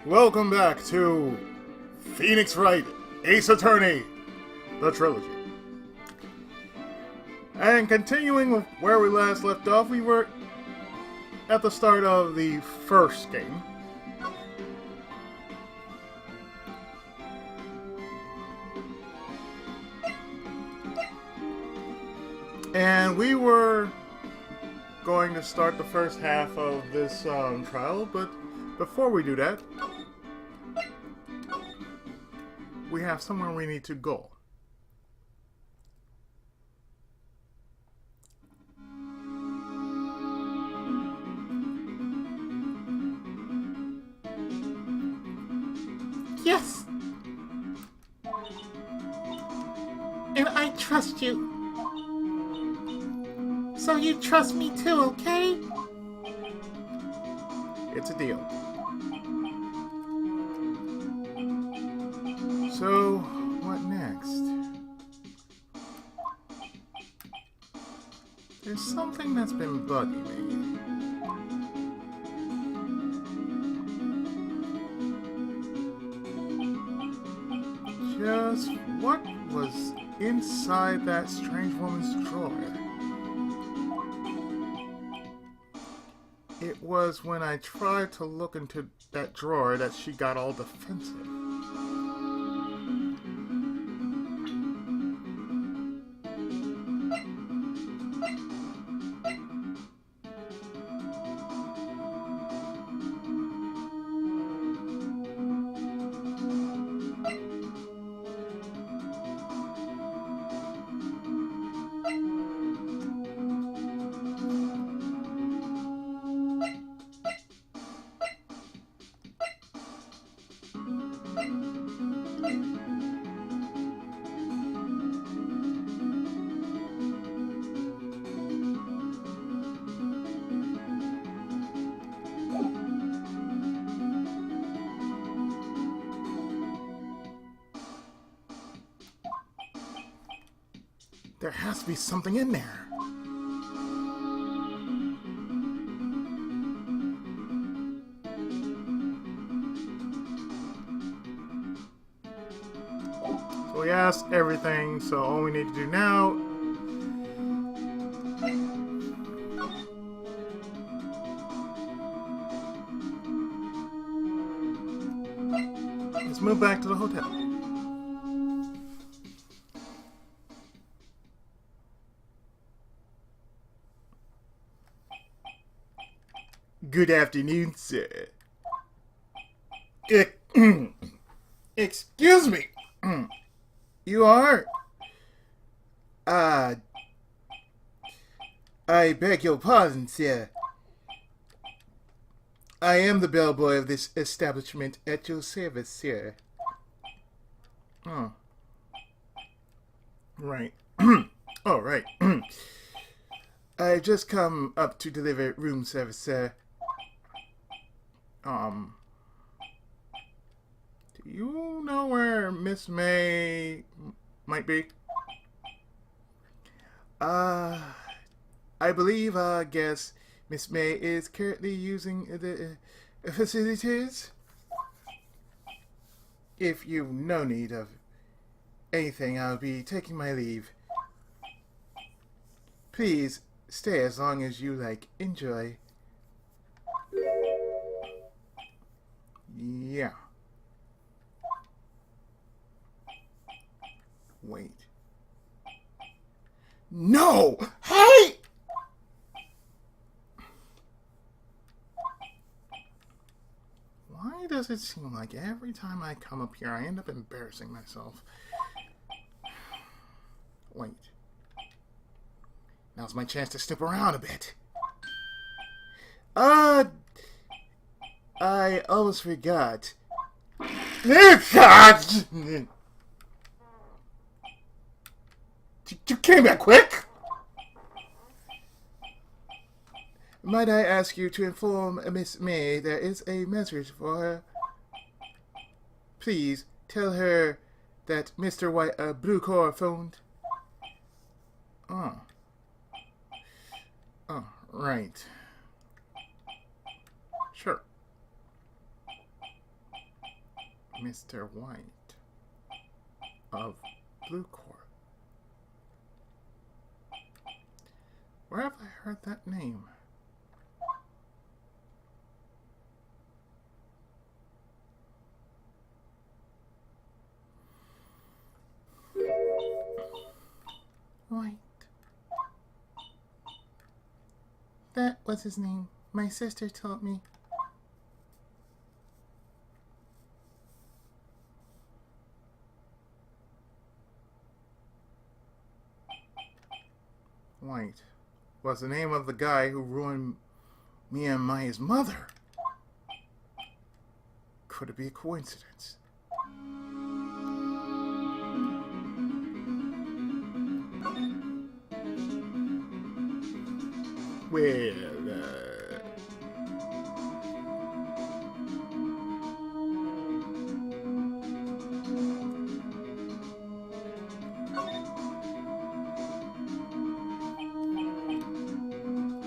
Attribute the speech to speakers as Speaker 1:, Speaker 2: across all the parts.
Speaker 1: Welcome back to Phoenix Wright, Ace Attorney, the trilogy. And continuing with where we last left off, we were at the start of the first game. And we were going to start the first half of this trial, but before we do that, we have somewhere we need to go.
Speaker 2: Yes! And I trust you. So you trust me too, okay?
Speaker 1: It's a deal. So, what next? There's something that's been bugging me. Just what was inside that strange woman's drawer? It was when I tried to look into that drawer that she got all defensive. There has to be something in there. So we asked everything, so all we need to do now is move back to the hotel. Good afternoon, sir. Excuse me. You are? I beg your pardon, sir. I am the bellboy of this establishment at your service, sir. Oh. Right. Oh, right. I've just come up to deliver room service, sir. Do you know where Miss May might be? I believe, guess Miss May is currently using the facilities. If you've no need of anything, I'll be taking my leave. Please stay as long as you like. Enjoy. Yeah. Wait. No! Hey! Why does it seem like every time I come up here I end up embarrassing myself? Wait. Now's my chance to snoop around a bit. I almost forgot. You came back quick? Might I ask you to inform Miss May there is a message for her? Please tell her that Mr. White, Blue Core phoned. Oh. Oh, right. Sure. Mr. White of Blue Court. Where have I heard that name?
Speaker 2: Wright. That was his name. My sister told me.
Speaker 1: White was the name of the guy who ruined me and Maya's mother. Could it be a coincidence? Well,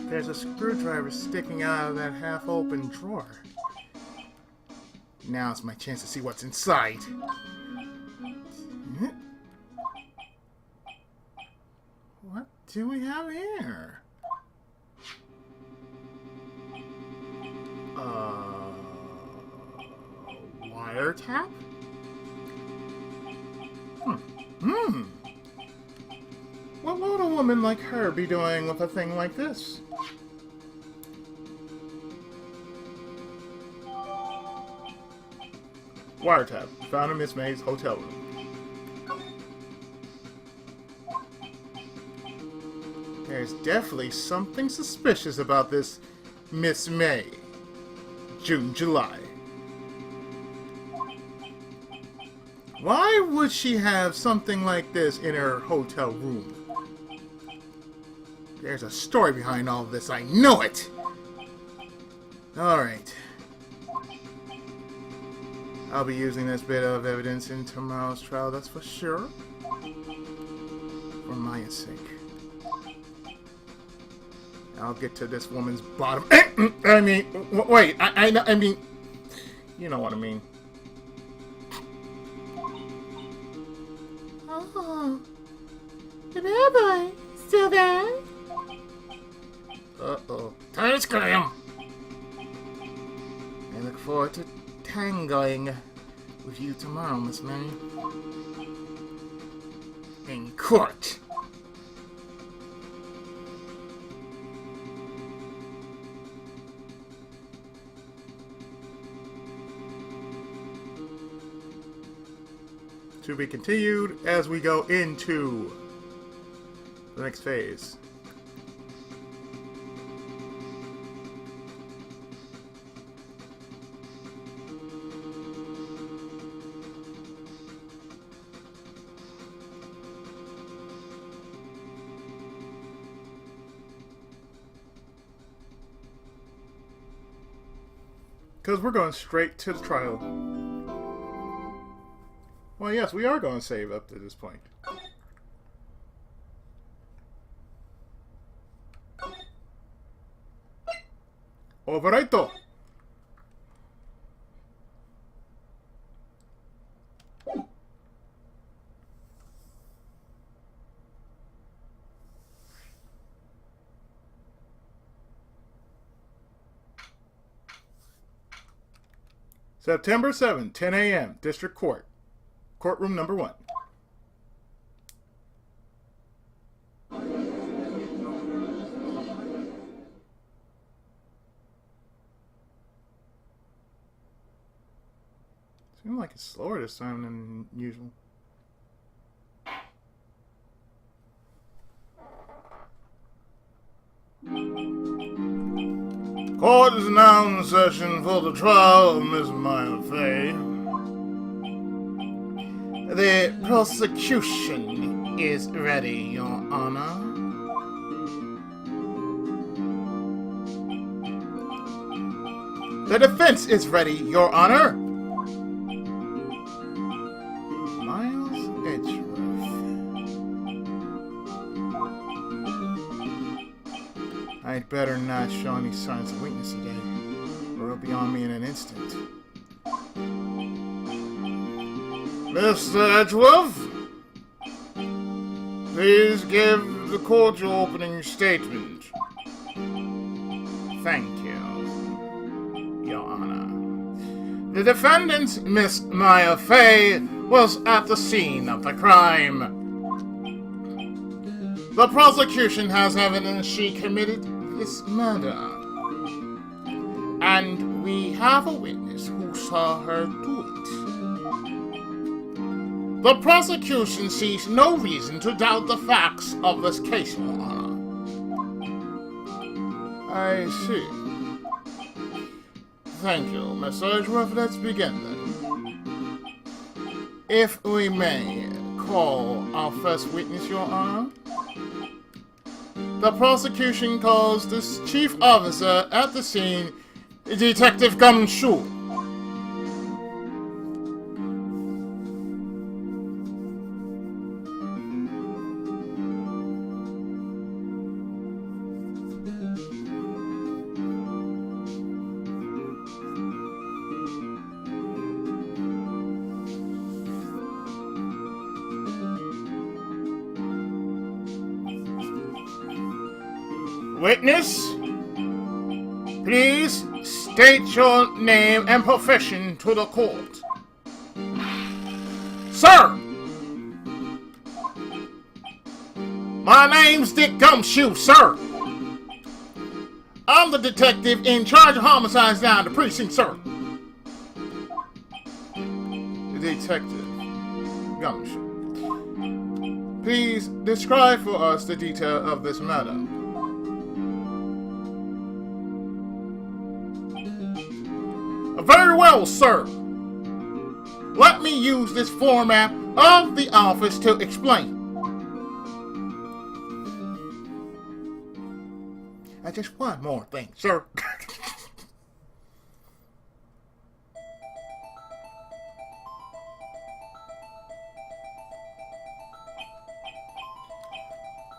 Speaker 1: there's a screwdriver sticking out of that half-open drawer. Now's my chance to see what's inside. What do we have here? Wiretap? What would a woman like her be doing with a thing like this? Wiretap. Found in Miss May's hotel room. There's definitely something suspicious about this Miss May. June, July. Why would she have something like this in her hotel room? There's a story behind all this, I know it! Alright. I'll be using this bit of evidence in tomorrow's trial, that's for sure. For Maya's sake. I'll get to this woman's bottom. I mean, wait, I mean, you know what I mean.
Speaker 2: Oh, the Bellboy still there?
Speaker 1: Uh-oh. Time to scram! I look forward to tangoing with you tomorrow, Miss May. In court. To be continued as we go into the next phase. Because we're going straight to the trial. Well, yes, we are going to save up to this point. Overrighto! September 7, 10 a.m., District Court. Courtroom number 1. Seems like it's slower this time than usual. Court is now in session for the trial of Miss Maya Fay. The prosecution is ready, Your Honor. The defense is ready, Your Honor. Miles Edgeworth. I'd better not show any signs of weakness today, or it'll be on me in an instant. Mr. Edgeworth, please give the court your opening statement. Thank you, Your Honor. The defendant, Miss Maya Fay, was at the scene of the crime. The prosecution has evidence she committed this murder. And we have a witness who saw her do it. The prosecution sees no reason to doubt the facts of this case, Your Honor. I see. Thank you, Mr. Edgeworth. Let's begin then. If we may call our first witness, Your Honor. The prosecution calls this chief officer at the scene, Detective Gumshoe. Witness, please state your name and profession to the court. Sir! My name's Dick Gumshoe, sir. I'm the detective in charge of homicides down the precinct, sir. Detective Gumshoe. Please describe for us the detail of this matter. Very well, sir. Let me use this format of the office to explain. Just one more thing, sir.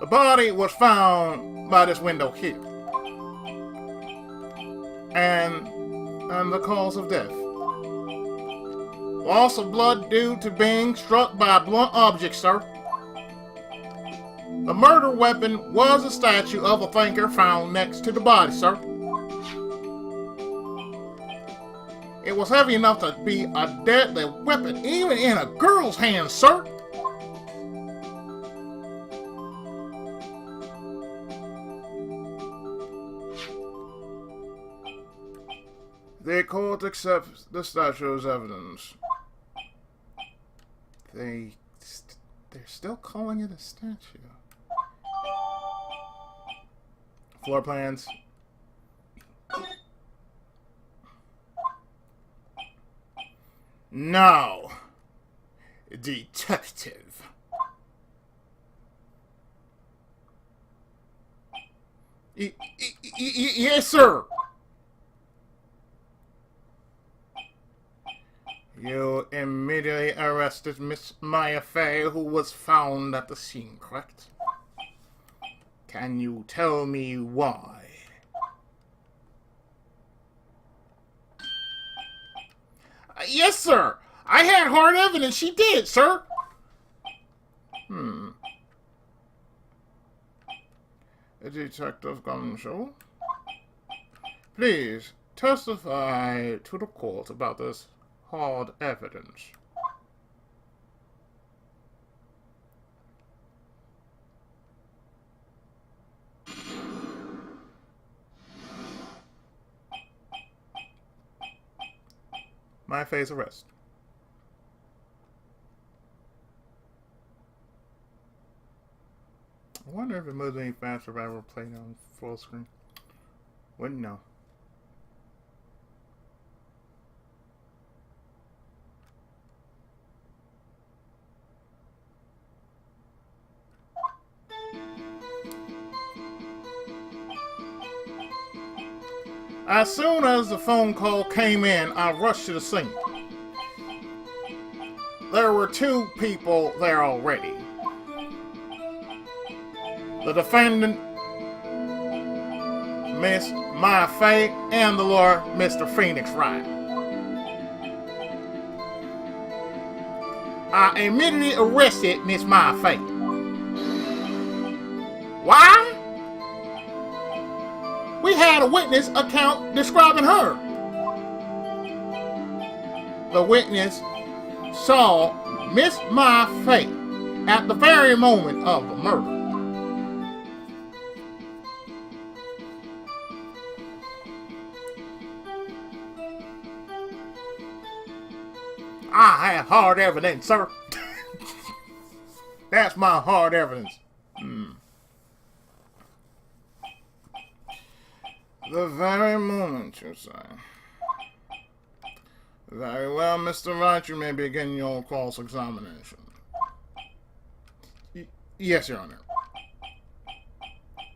Speaker 1: The body was found by this window here. And the cause of death. Loss of blood due to being struck by a blunt object, sir. The murder weapon was a statue of a thinker found next to the body, sir. It was heavy enough to be a deadly weapon, even in a girl's hands, sir. The court accepts the statue as evidence. They're still calling it a statue. Floor plans. Now, detective. Yes, sir. You immediately arrested Miss Maya Fay, who was found at the scene, correct? Can you tell me why? Yes, sir. I had hard evidence she did, sir. Detective Gumshoe, please testify to the court about this hard evidence. My face arrest. I wonder if it moves any faster if I were playing on full screen. Wouldn't know. As soon as the phone call came in, I rushed to the scene. There were two people there already. The defendant, Miss Maya Fay, and the lawyer, Mr. Phoenix Wright. I immediately arrested Miss My Fate. Why? We had a witness account describing her. The witness saw Miss My Fate at the very moment of the murder. I have hard evidence, sir. That's my hard evidence. The very moment, you say. Very well, Mr. Wright, you may begin your cross-examination. Yes, Your Honor.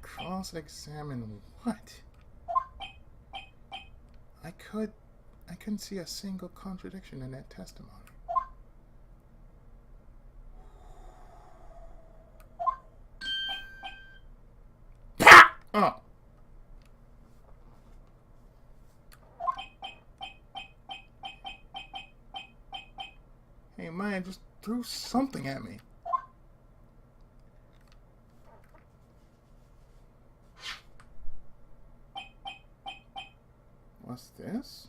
Speaker 1: Cross-examine what? I couldn't see a single contradiction in that testimony. Pa! Oh. Hey, man, just threw something at me. What's this?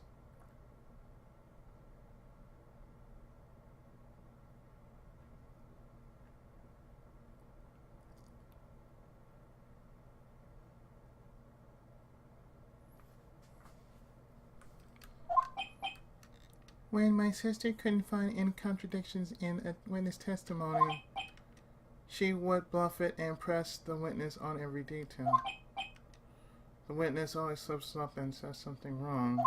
Speaker 2: When my sister couldn't find any contradictions in a witness testimony, she would bluff it and press the witness on every detail. The witness always slips up and says something wrong.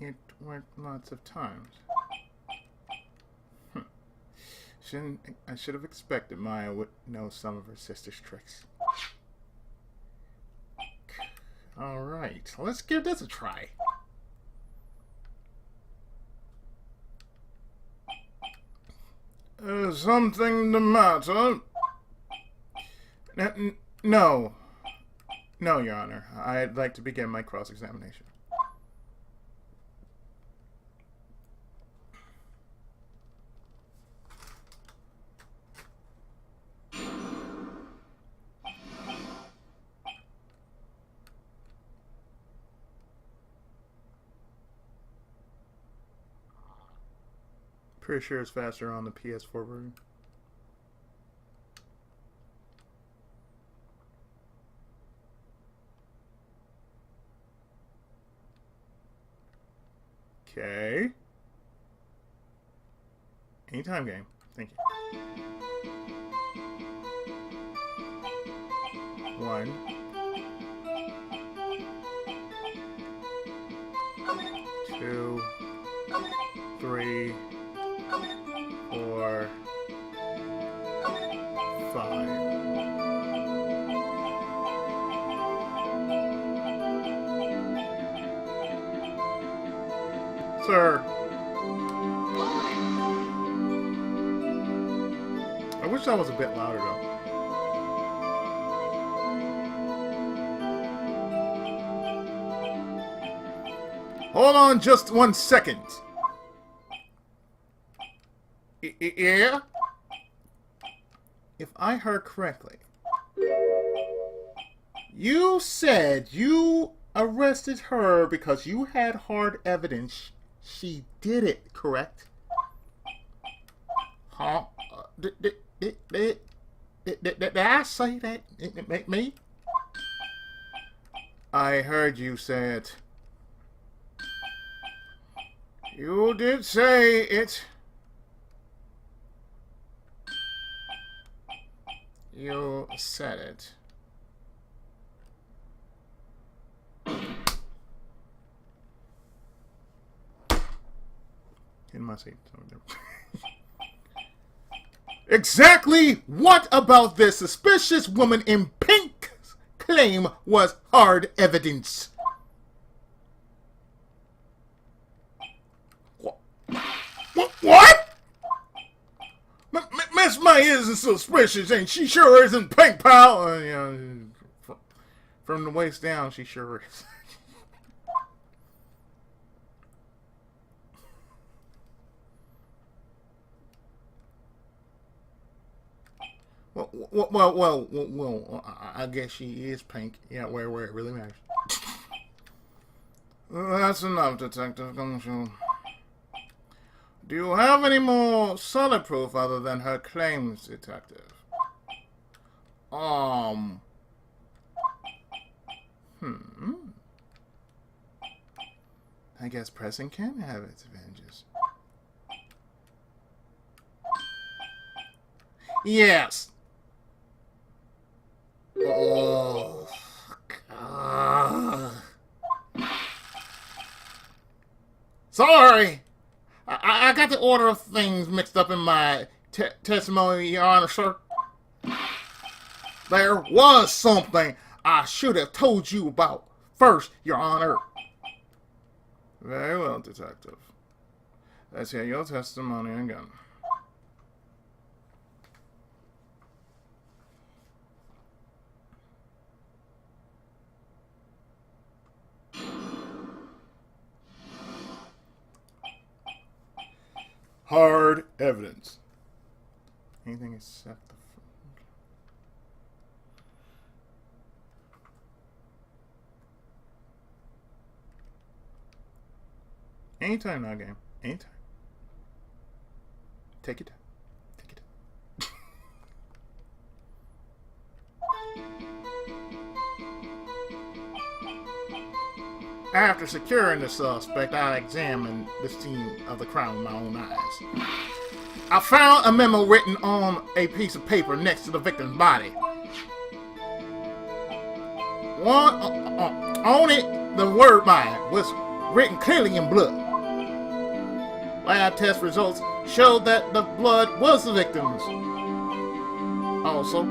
Speaker 2: It worked lots of times. I should have expected Maya would know some of her sister's tricks.
Speaker 1: Alright, let's give this a try. Something the matter? No. No, Your Honor. I'd like to begin my cross-examination. Pretty sure it's faster on the PS4 version. Okay. Anytime game. Thank you. 1, 2, 3, 4, 5. Sir. I wish that was a bit louder though. Hold on just 1 second. Yeah? If I heard correctly, you said you arrested her because you had hard evidence she did it, correct? Huh? Did I say that? Me? I heard you say it. You did say it. You said it. In my seat. Exactly what about this suspicious woman in pink's claim was hard evidence? What? Miss May isn't suspicious, and she sure isn't pink, pal. From the waist down, she sure is. I guess she is pink. Yeah, where it really matters. That's enough, Detective. Don't you? Do you have any more solid proof other than her claims, Detective? I guess pressing can have its advantages. Yes. Oh. Sorry. I got the order of things mixed up in my testimony, Your Honor, sir. There was something I should have told you about first, Your Honor. Very well, Detective. Let's hear your testimony again. Hard evidence. Anything except the... Anytime now, game. Anytime. Take it. Take it. After securing the suspect, I examined the scene of the crime with my own eyes. I found a memo written on a piece of paper next to the victim's body. On it, the word "mine" was written clearly in blood. Lab test results showed that the blood was the victim's. Also,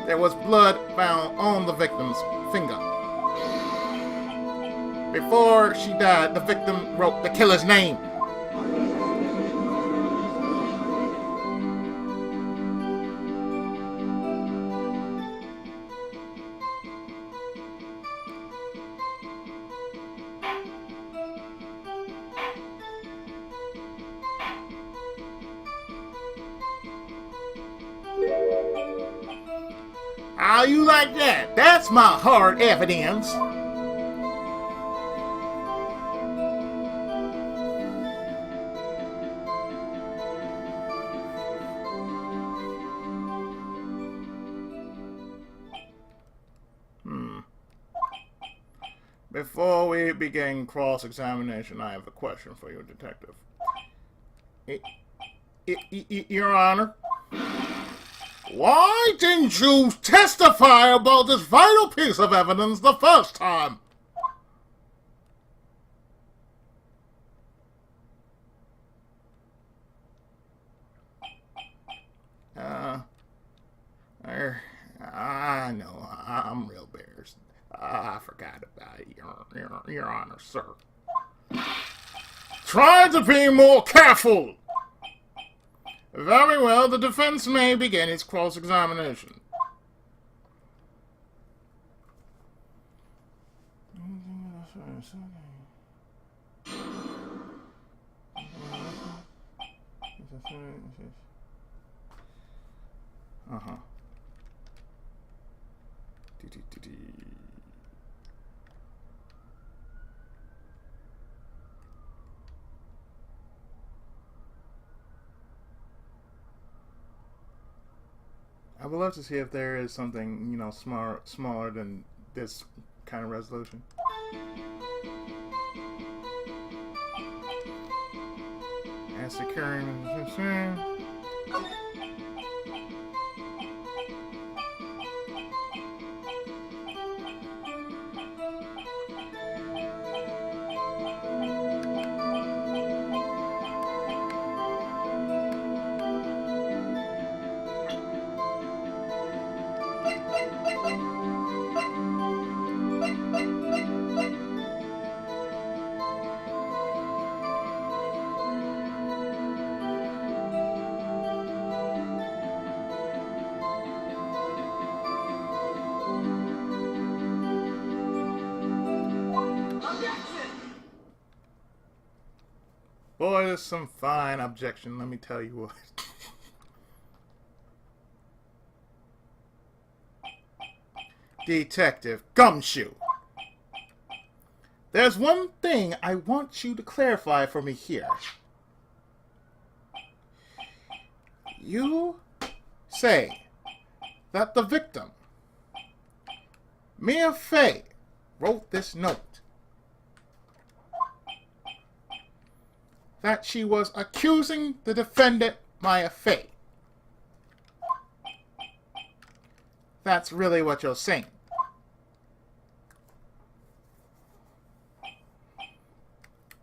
Speaker 1: there was blood found on the victim's finger. Before she died, the victim wrote the killer's name. How you like that? That's my hard evidence. Before we begin cross-examination, I have a question for you, Detective. Your Honor, why didn't you testify about this vital piece of evidence the first time? I know, I'm real embarrassed. I forgot about it, Your Honor, sir. Try to be more careful! Very well, the defense may begin its cross-examination. Uh-huh. I would love to see if there is something, you know, smaller than this kind of resolution. And securing the Boy, there's some fine objection, let me tell you what. Detective Gumshoe. There's one thing I want you to clarify for me here. You say that the victim, Mia Fey, wrote this note. That she was accusing the defendant, Mia Fey. That's really what you're saying.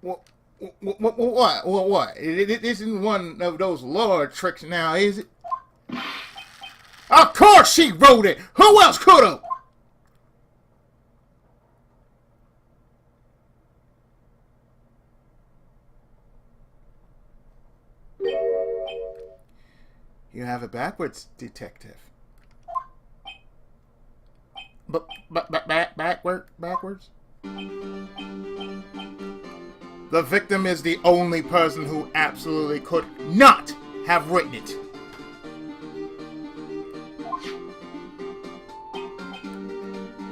Speaker 1: What? It isn't one of those lore tricks now, is it? Of course she wrote it! Who else could have? You have it backwards, detective. Backwards? The victim is the only person who absolutely could not have written it.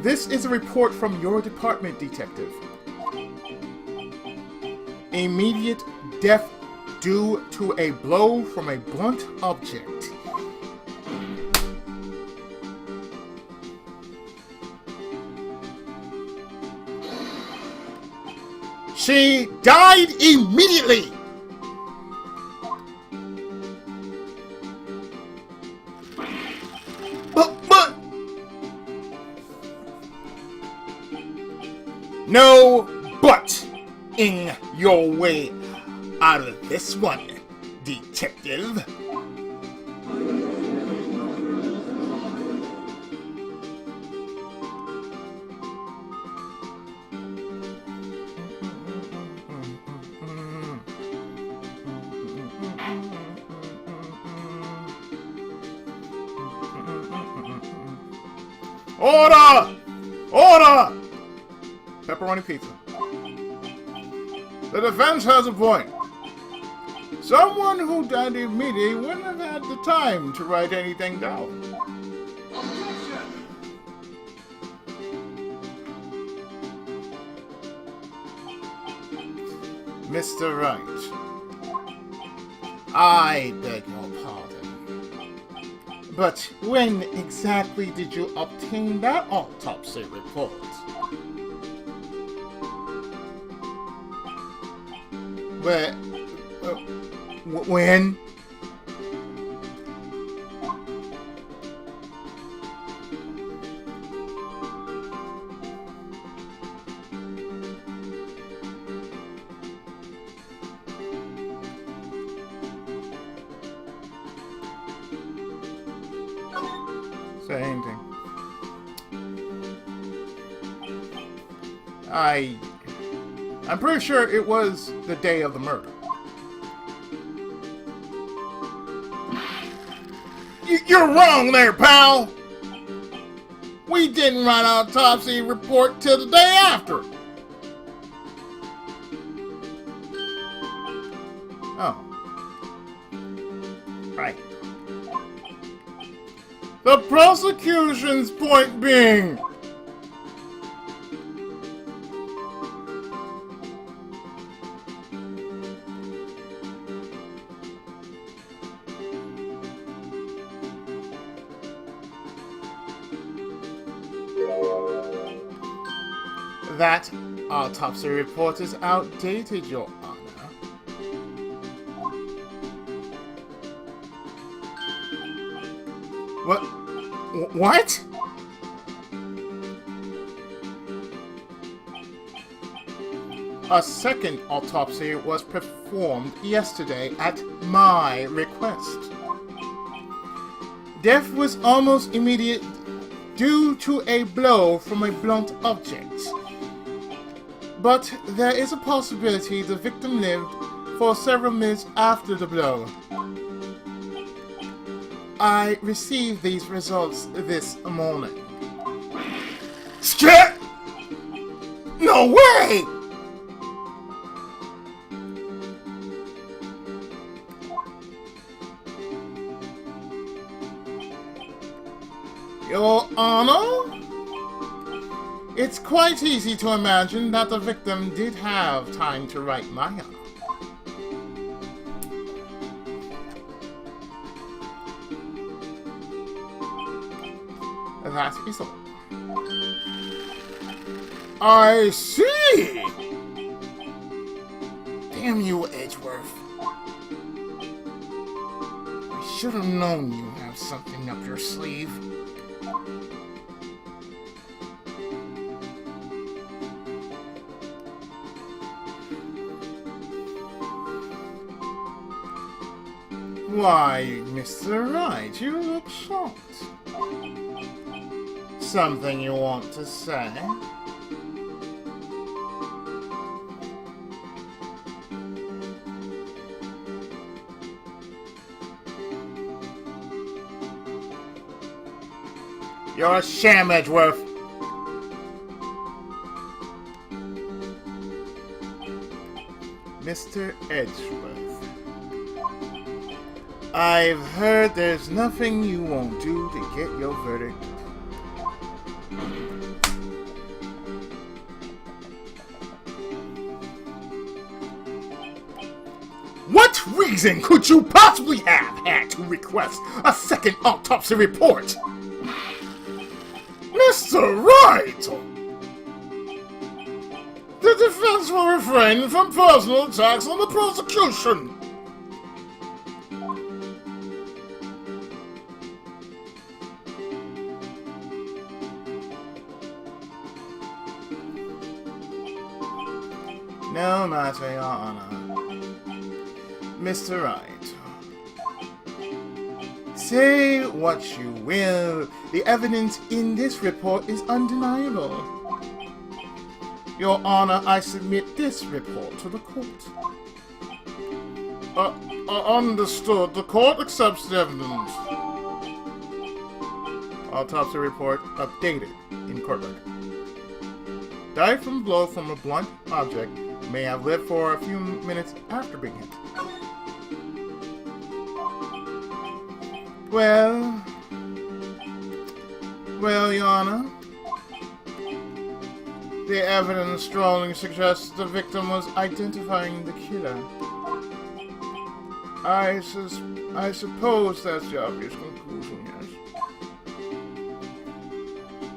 Speaker 1: This is a report from your department, detective. Immediate death due to a blow from a blunt object. She died immediately! But... No but in your way out of this one, detective. Order! Order! Pepperoni pizza. The defense has a point. Someone who died immediately wouldn't have had the time to write anything down. Mr. Wright, I beg your pardon. But when exactly did you obtain that autopsy report? Where? When? Say anything. I'm pretty sure it was the day of the murder. You're wrong there, pal! We didn't write an autopsy report till the day after. Oh. Right. The prosecution's point being... that autopsy report is outdated, Your Honor. What? A second autopsy was performed yesterday at my request. Death was almost immediate due to a blow from a blunt object. But there is a possibility the victim lived for several minutes after the blow. I received these results this morning. Skip! No way! Your Honor? It's quite easy to imagine that the victim did have time to write Maya. That is all. I see! Damn you, Edgeworth. I should have known you have something up your sleeve. Why, Mr. Wright, you look shocked. Something you want to say? You're a sham, Edgeworth. Mr. Edgeworth, I've heard there's nothing you won't do to get your verdict. What reason could you possibly have had to request a second autopsy report? Mr. Wright! The defense will refrain from personal attacks on the prosecution. No matter, Your Honor. Mr. Wright, say what you will, the evidence in this report is undeniable. Your Honor, I submit this report to the court. Understood. The court accepts the evidence. Autopsy report updated in court record. Died from blow from a blunt object, may have lived for a few minutes after being hit. Well, Your Honor, the evidence strongly suggests the victim was identifying the killer. I suppose that's the obvious conclusion, yes.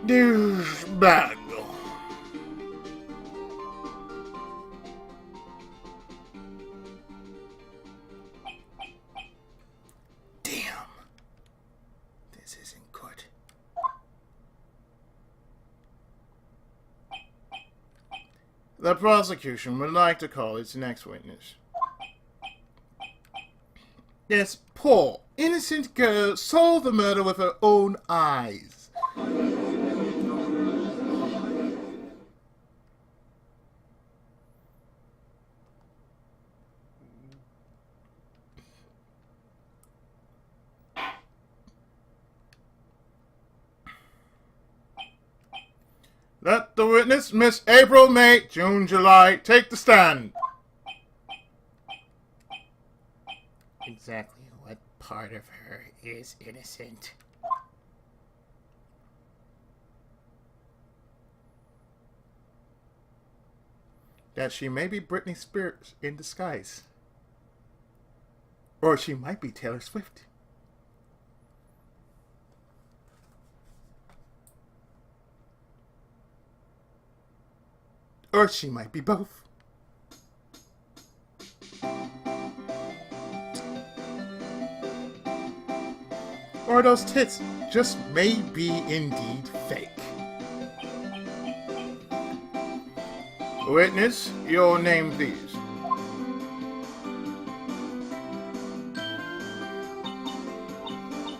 Speaker 1: Douchebag. The prosecution would like to call its next witness. This poor, innocent girl saw the murder with her own eyes. Let the witness, Miss April, May, June, July, take the stand. Exactly what part of her is innocent? That she may be Britney Spears in disguise. Or she might be Taylor Swift. Or she might be both. Or those tits just may be indeed fake. Witness, your name please.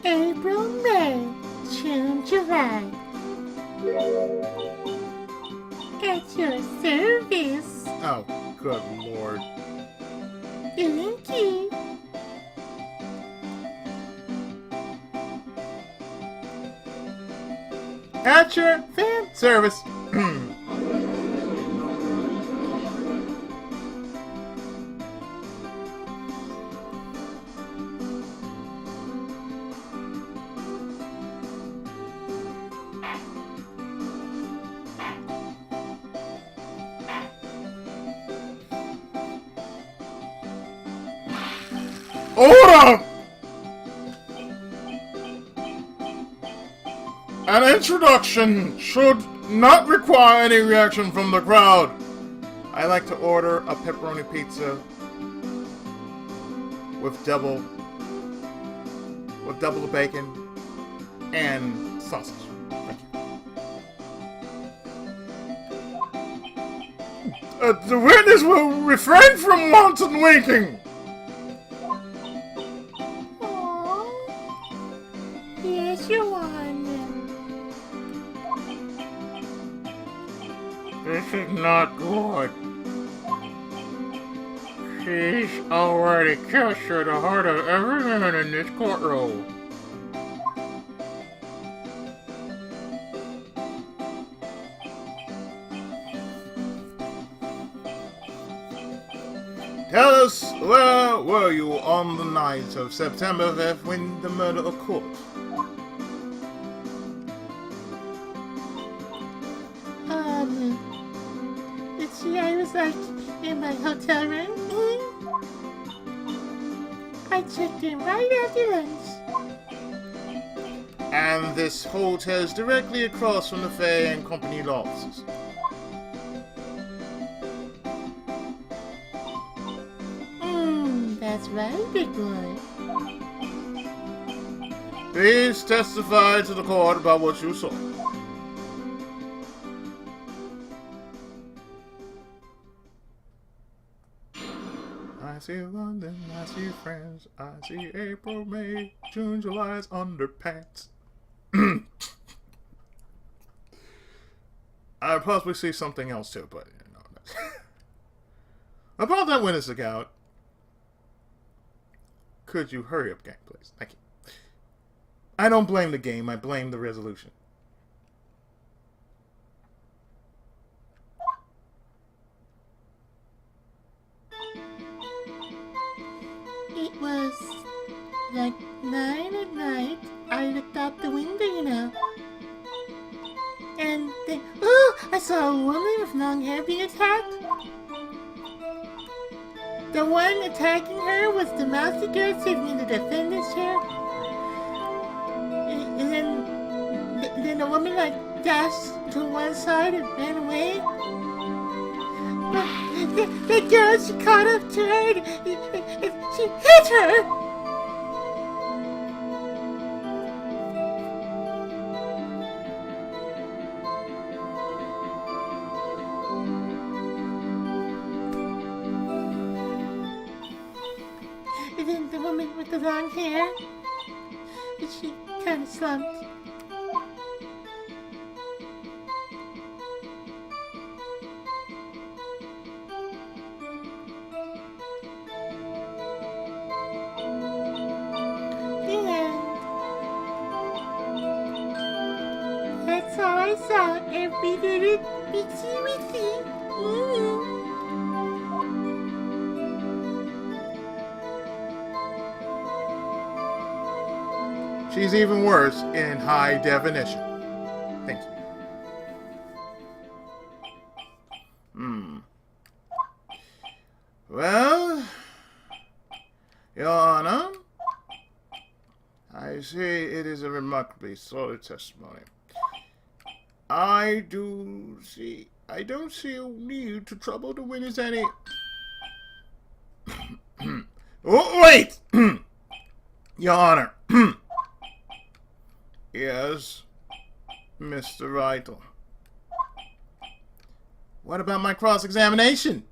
Speaker 3: April, May, June, July. At your service.
Speaker 1: Oh, good lord.
Speaker 3: Thank you.
Speaker 1: At your fan service. Order! An introduction should not require any reaction from the crowd. I like to order a pepperoni pizza with double the bacon and sausage. Thank you. The witness will refrain from wanton winking.
Speaker 3: Aww. Yes, Your Honor.
Speaker 1: This is not good. She's already captured the heart of every man in this courtroom. Tell us, where were you on the night of September 5th when the murder occurred?
Speaker 3: Let's see, I was like in my hotel room. I checked in right after lunch.
Speaker 1: And this hotel is directly across from the Fair and Company law offices.
Speaker 3: That's right, big boy.
Speaker 1: Please testify to the court about what you saw. I see London, I see France, I see April, May, June, July's underpants. I possibly see something else too, but you know. About that witness account, could you hurry up, gang, please? Thank you. I don't blame the game, I blame the resolution.
Speaker 3: It was like 9 at night. I looked out the window, you know. And then, I saw a woman with long hair being attacked. The one attacking her was the mousy girl sitting in the defendant's chair. And then the woman like dashed to one side and ran away. But the girl, she caught up to her and she hit her. And then the woman with the long hair, she kind of slumped. That's all I saw. Every little bitsy witsy.
Speaker 1: She's even worse in high definition. Thank you. Well, Your Honor, I say it is a remarkably solid testimony. I don't see a need to trouble the witness any. Oh, wait! Your Honor. Yes, Mr. Wright. What about my cross-examination?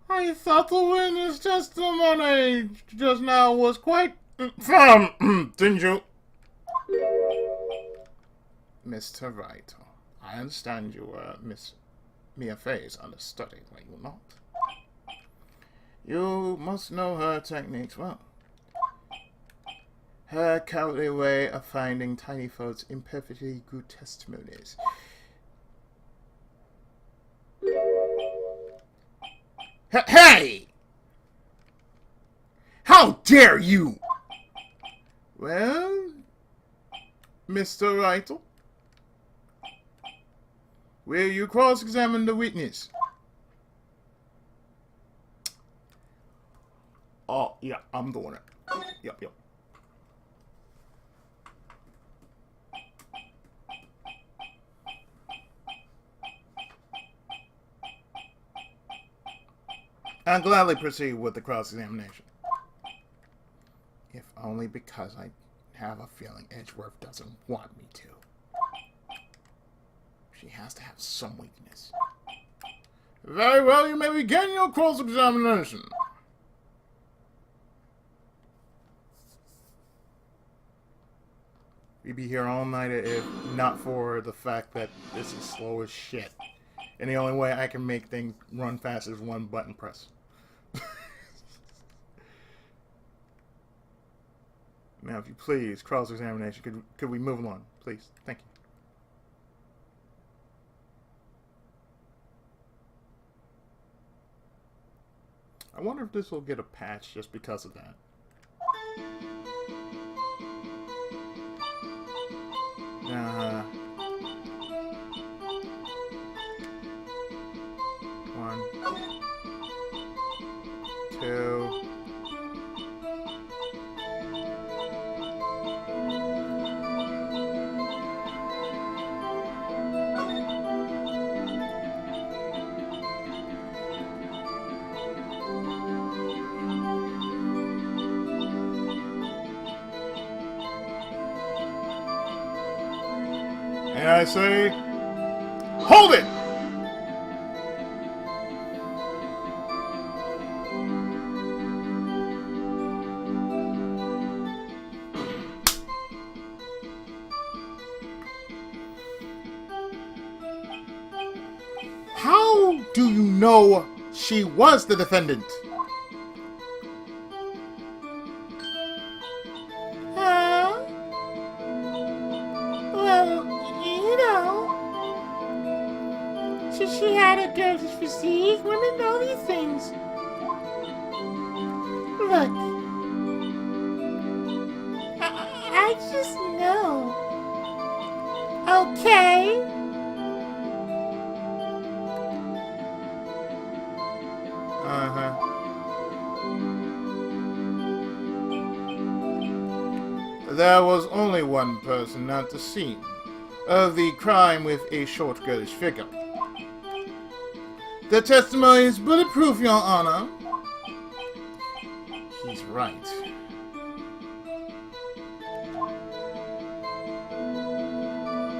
Speaker 1: I thought the witness testimony just now was quite firm, didn't you? Mr. Wright, I understand you were Miss Mia Fay's understudy, were you not? You must know her techniques well. Her cowardly way of finding tiny folks imperfectly good testimonies. Hey! How dare you! Well, Mr. Wright, will you cross-examine the witness? Yeah, I'm doing it. Yep. I'll gladly proceed with the cross-examination. If only because I have a feeling Edgeworth doesn't want me to. She has to have some weakness. Very well, you may begin your cross-examination. We'd be here all night if not for the fact that this is slow as shit. And the only way I can make things run fast is one button press. Now, if you please, cross-examination. Could we move along, please? Thank you. I wonder if this will get a patch just because of that. One, two. And I say, hold it! How do you know she was the defendant?
Speaker 3: She had a girlish physique. Women know these things. Look, I just know. Okay.
Speaker 1: There was only one person at the scene of the crime with a short girlish figure. The testimony is bulletproof, Your Honor. He's right.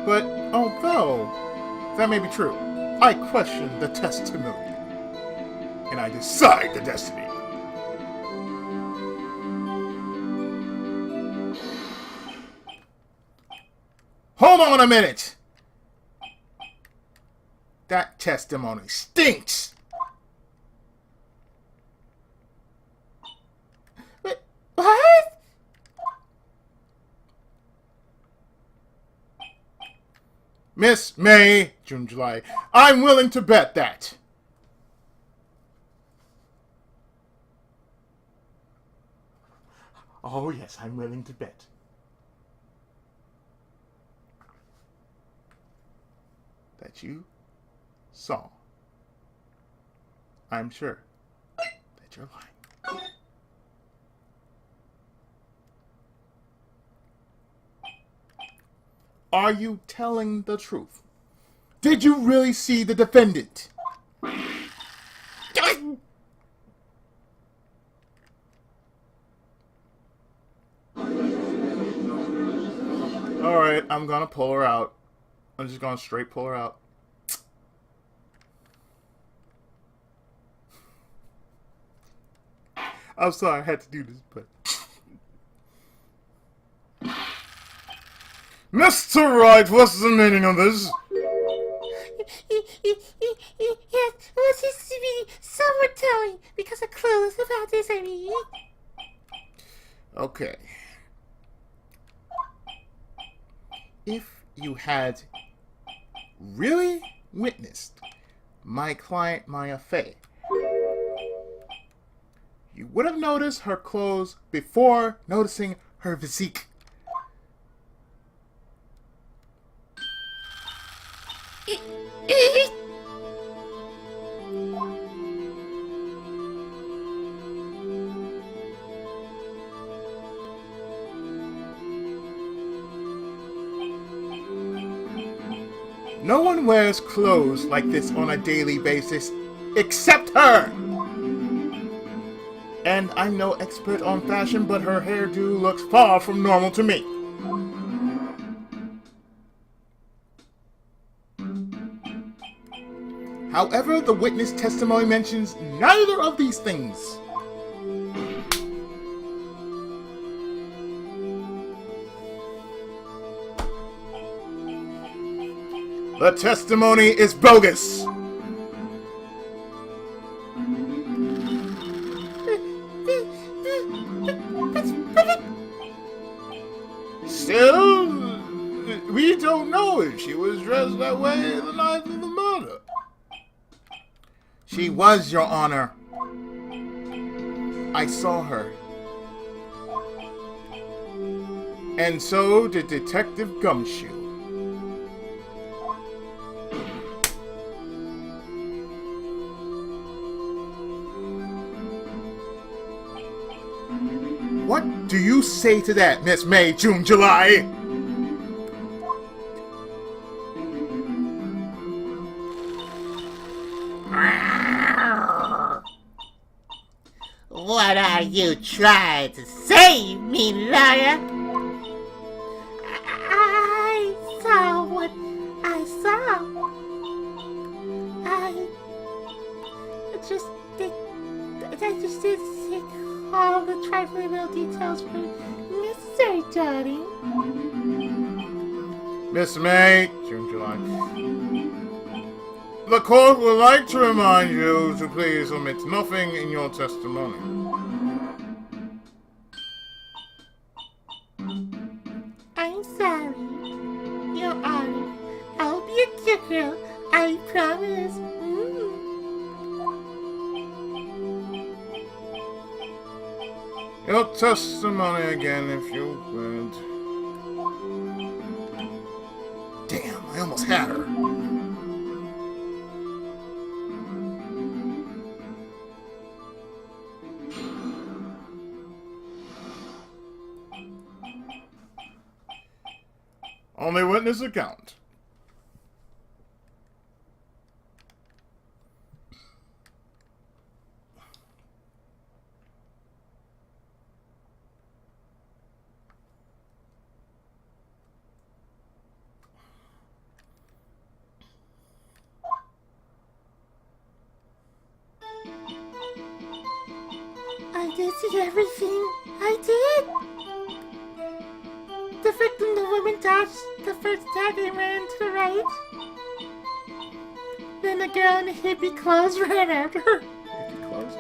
Speaker 1: But although that may be true, I question the testimony. And I decide the destiny. Hold on a minute! That testimony stinks!
Speaker 3: What?
Speaker 1: Miss May, June, July, I'm willing to bet that. Oh yes, I'm willing to bet. That you saw. I'm sure that you're lying. Are you telling the truth? Did you really see the defendant? Alright, I'm gonna pull her out. I'm just gonna straight pull her out. I'm sorry, I had to do this, but... Mr. Wright, what's the meaning of this?
Speaker 3: Yes, well, seems to be someone telling because of clues about this, I mean.
Speaker 1: Okay. If you had really witnessed my client Maya Fey, you would have noticed her clothes before noticing her physique. No one wears clothes like this on a daily basis, except her! And I'm no expert on fashion, but her hairdo looks far from normal to me. However, the witness testimony mentions neither of these things. The testimony is bogus. Still, we don't know if she was dressed that way the night of the murder. She was, Your Honor. I saw her. And so did Detective Gumshoe. What do you say to that, Miss May, June, July?
Speaker 3: What are you trying to say, me liar? I saw what I saw. I just didn't see all the trifling little details for necessary, darling.
Speaker 1: Miss May, June, July. The court would like to remind you to please omit nothing in your testimony.
Speaker 3: I'm sorry, Your Honor. I'll be a good girl, I promise.
Speaker 1: Your testimony again, if you would. Damn, I almost had her. Only witness account.
Speaker 3: I did see everything. I did. The victim, the woman dodged the first attack and ran to the right. Then the girl in the hippie clothes ran after her. Hippie clothes.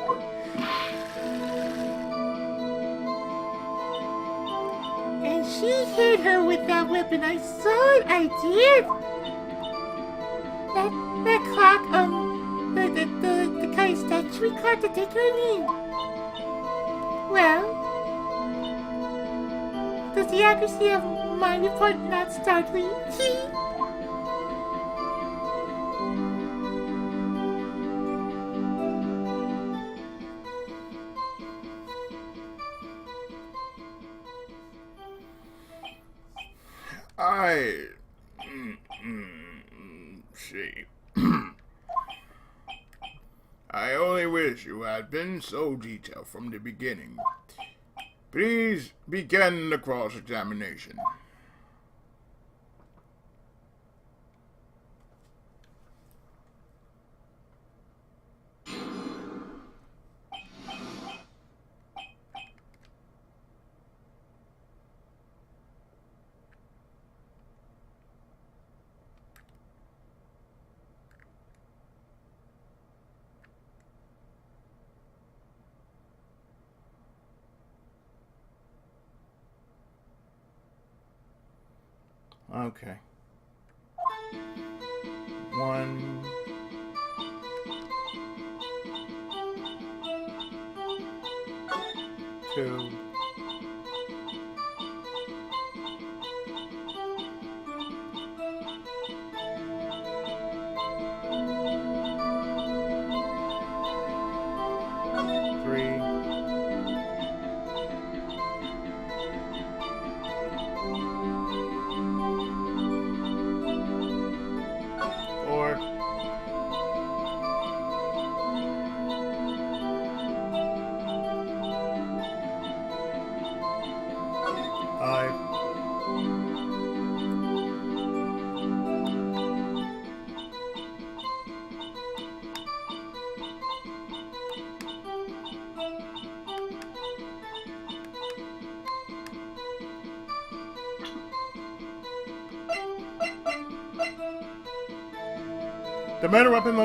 Speaker 3: And she hit her with that weapon. I saw it. I did. That clock, the kind of statuary clock, the ticker, I mean. Well, does the accuracy of my report not startle you?
Speaker 1: See. I only wish you had been so detailed from the beginning. Please begin the cross-examination. Okay. 1, 2, 3, 4, The murder weapon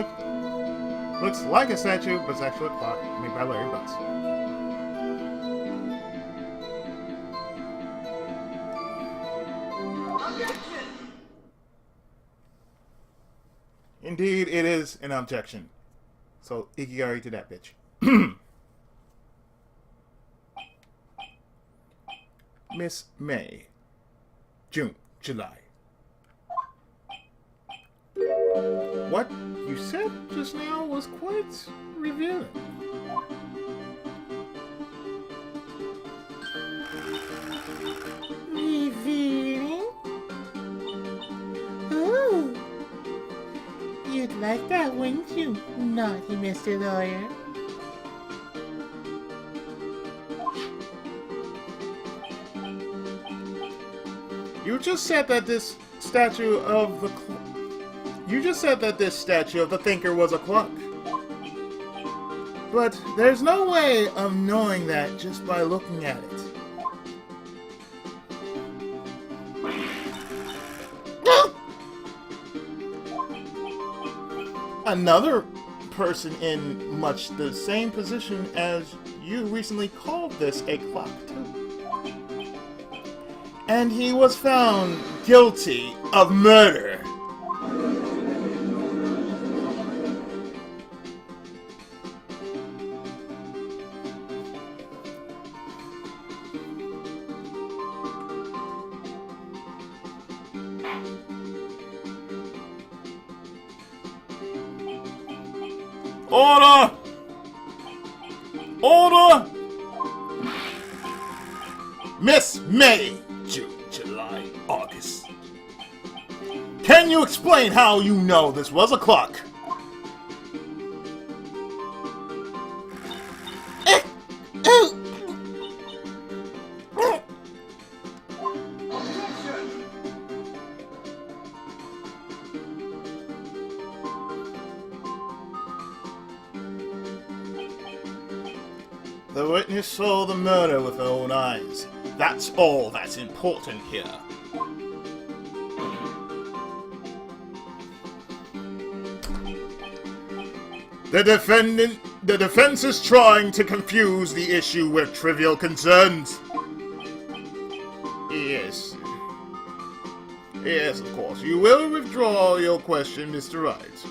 Speaker 1: looks like a statue, but it's actually a clock made by Larry Butts. Indeed, it is an objection. So, Ikigari to that bitch. Miss May. June, July. What you said just now was quite revealing.
Speaker 3: Revealing? Ooh. You'd like that, wouldn't you, naughty Mr. Lawyer?
Speaker 1: You just said that this statue of the thinker was a clock. But there's no way of knowing that just by looking at it. Another person in much the same position as you recently called this a clock too. And he was found guilty of murder. Order! Order! Miss May, June, July, August. Can you explain how you know this was a clock? The witness saw the murder with her own eyes. That's all that's important here. The defense is trying to confuse the issue with trivial concerns. Yes. Yes, of course. You will withdraw your question, Mr. Wright.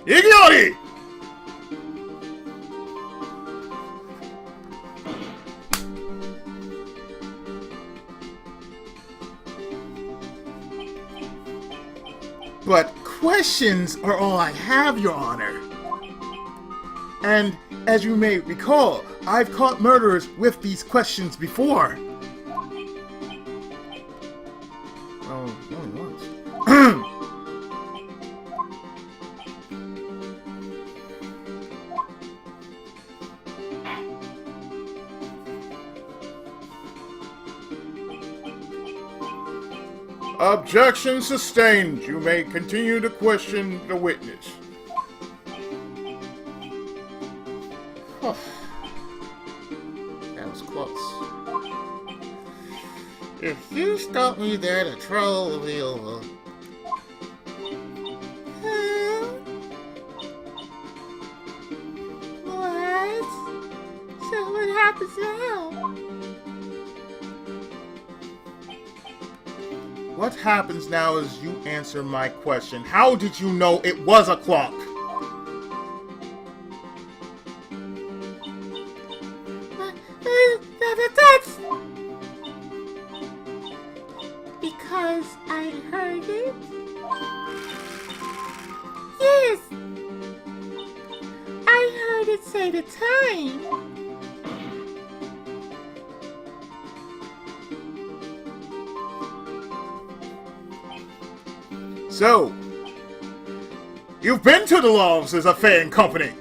Speaker 1: Ignority! But questions are all I have, Your Honor. And as you may recall, I've caught murderers with these questions before. Oh, only once. Objection sustained. You may continue to question the witness. That was close. If you stop me there to troll me over.
Speaker 3: What? So what happens now?
Speaker 1: What happens now is you answer my question. How did you know it was a clock?
Speaker 3: That's because I heard it. Yes, I heard it say the time.
Speaker 1: So, you've been to the Loves as a fan company.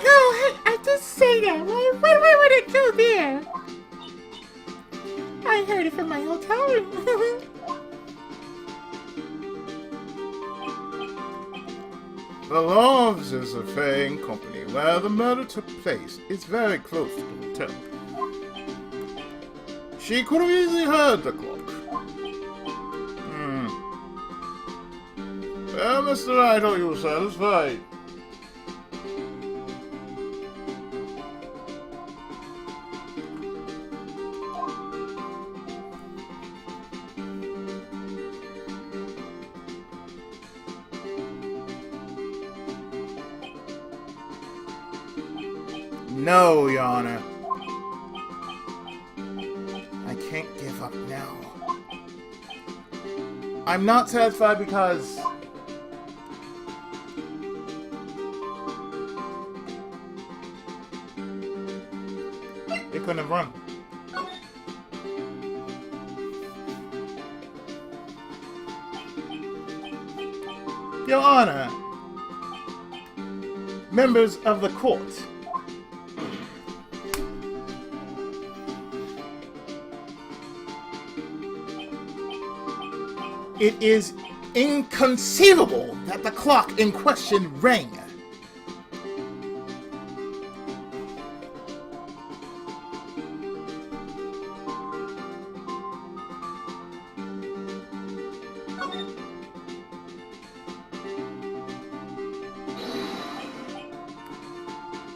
Speaker 3: No, I didn't say that. Why would I go there? I heard it from my hotel room.
Speaker 1: The Loves is a fan company where the murder took place. It's very close to the hotel. She could have easily heard the clock. Well, Mr. Wright, are you satisfied?
Speaker 2: No, Your Honor. I can't give up now. I'm not satisfied because they couldn't have run. Your Honor, members of the court, it is inconceivable that the clock in question rang.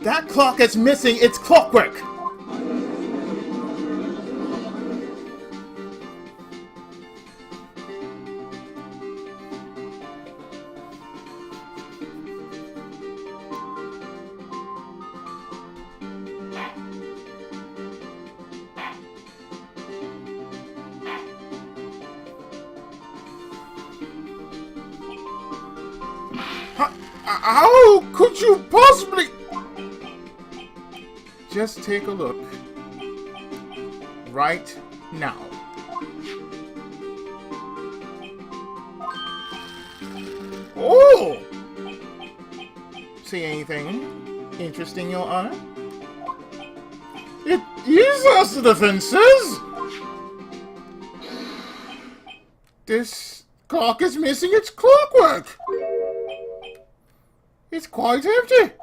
Speaker 2: That clock is missing its clockwork.
Speaker 1: How could you possibly...
Speaker 2: Just take a look right now.
Speaker 1: Oh!
Speaker 2: See anything interesting, Your Honor?
Speaker 1: It is us, the defenses! This clock is missing its clockwork! It's quite empty!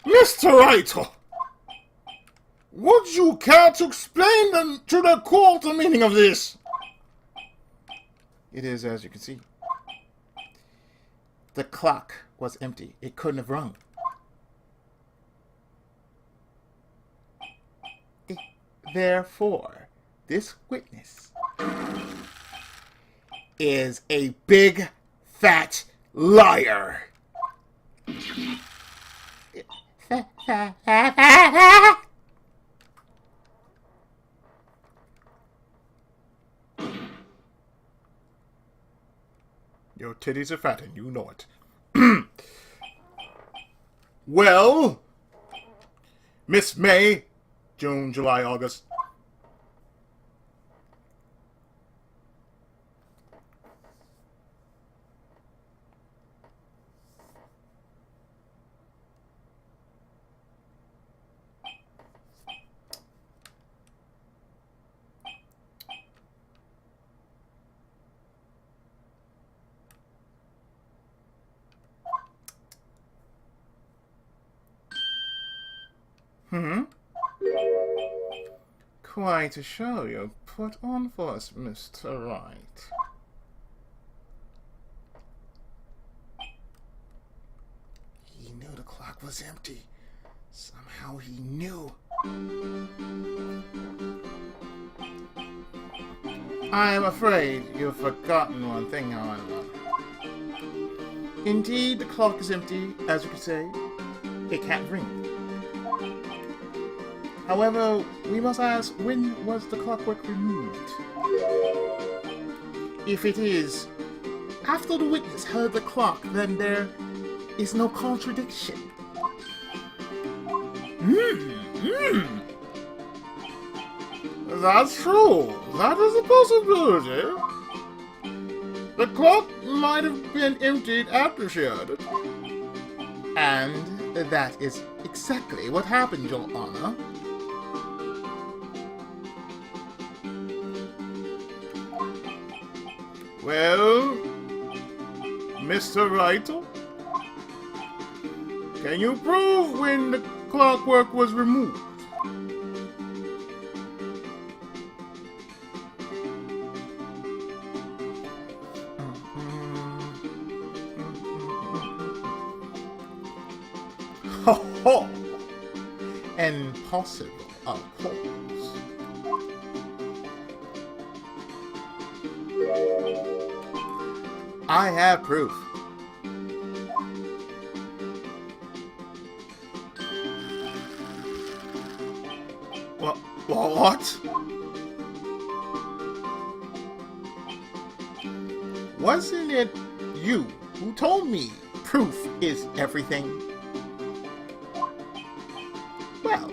Speaker 1: Mr. Wright, would you care to explain to the court the meaning of this?
Speaker 2: It is, as you can see. The clock was empty. It couldn't have rung. Therefore, this witness is a big, fat liar.
Speaker 1: Your titties are fat and you know it. Well, Miss May, June, July, August.
Speaker 2: Quite a show you put on for us, Mr. Wright. He knew the clock was empty. Somehow he knew. I am afraid you've forgotten one thing, however. Indeed, the clock is empty, as you could say. It can't ring. However, we must ask, when was the clockwork removed? If it is after the witness heard the clock, then there is no contradiction.
Speaker 1: That's true. That is a possibility. The clock might have been emptied after she heard it.
Speaker 2: And that is exactly what happened, Your Honor.
Speaker 1: Well, Mr. Wright, can you prove when the clockwork was removed?
Speaker 2: Ho ho! Impossible, of course. I have proof. What? Wasn't it you who told me proof is everything? Well,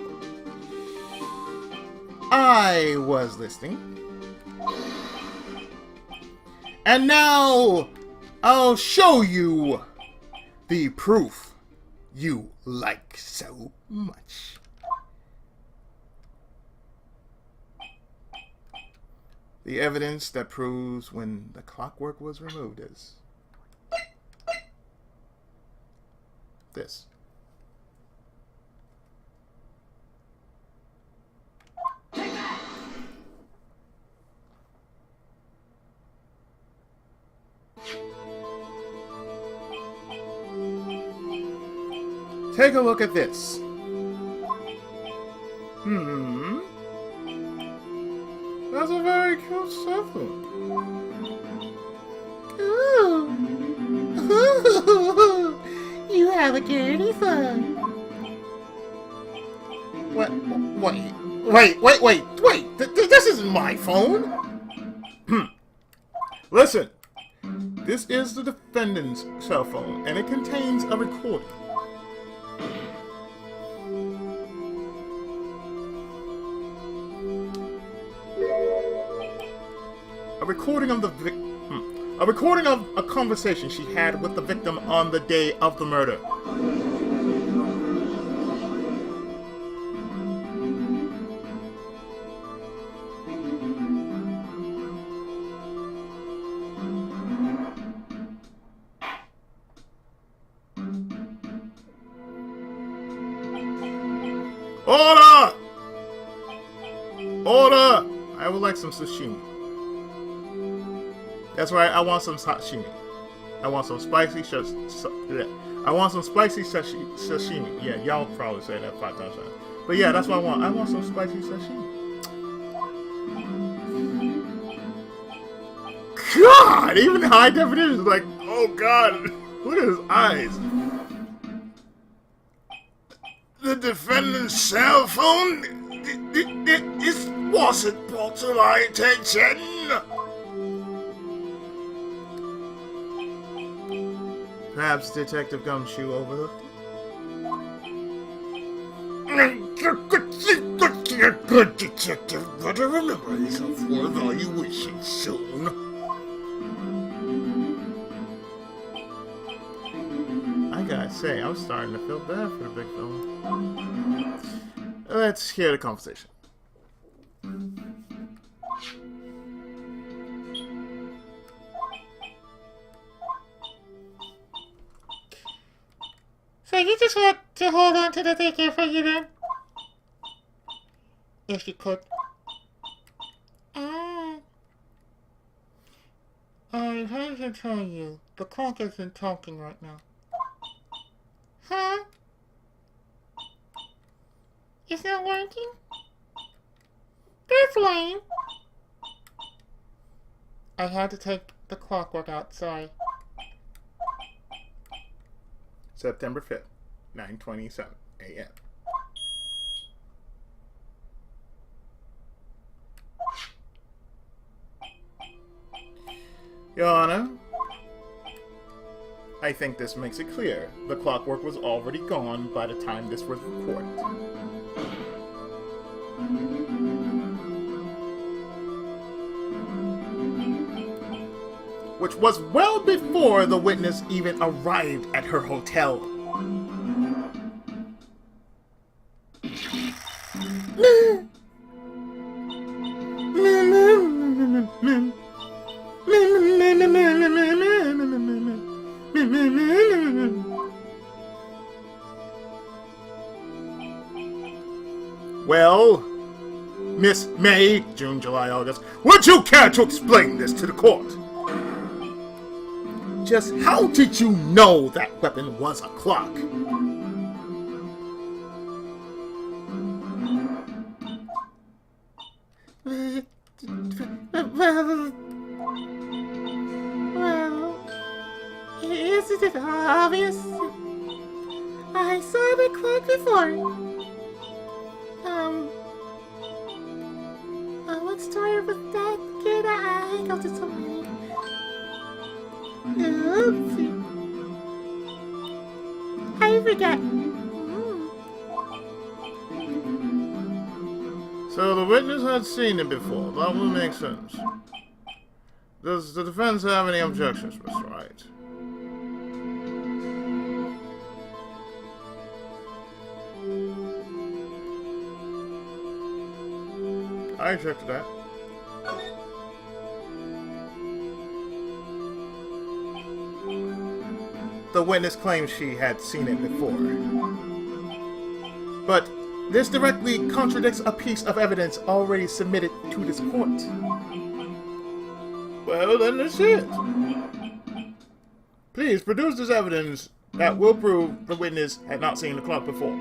Speaker 2: I was listening. And now I'll show you the proof you like so much. The evidence that proves when the clockwork was removed is this. Take a look at this. That's a very cute cell phone.
Speaker 3: Ooh. You have a dirty phone.
Speaker 2: Wait. This isn't my phone.
Speaker 1: Listen, this is the defendant's cell phone, and it contains a recording. A recording of a conversation she had with the victim on the day of the murder. Order! Order! I would like some sashimi. That's right, I want some sashimi. I want some spicy sashimi. Yeah, y'all probably say that 5 times fast. But yeah, that's what I want. I want some spicy sashimi. God! Even high definition is like, oh God, look at his eyes. The defendant's cell phone? It wasn't brought to my attention. Perhaps Detective Gumshoe overlooked it? Good detective, but I remember yourself for evaluation soon. I gotta say, I'm starting to feel bad for the big fella. Let's hear the conversation.
Speaker 3: So you just want to hold on to the daycare for you then? If you could. I have to tell you, the clock isn't talking right now. Huh? It's not working? That's lame. I had to take the clockwork out, sorry.
Speaker 1: September 5th, 9:27 a.m. Your Honor, I think this makes it clear. The clockwork was already gone by the time this was recorded. Which was well before the witness even arrived at her hotel. Miss May, June, July, August, would you care to explain this to the court? Just how did you know that weapon was a clock?
Speaker 3: Well, isn't it obvious? I saw the clock before. What story was that kid? I got to so many. Oopsie. I forgot.
Speaker 1: So the witness had seen it before. That would make sense. Does the defense have any objections, Mr. Wright? I object to that. The witness claims she had seen it before. But this directly contradicts a piece of evidence already submitted to this court. Well, then let's see it. Please produce this evidence that will prove the witness had not seen the clock before.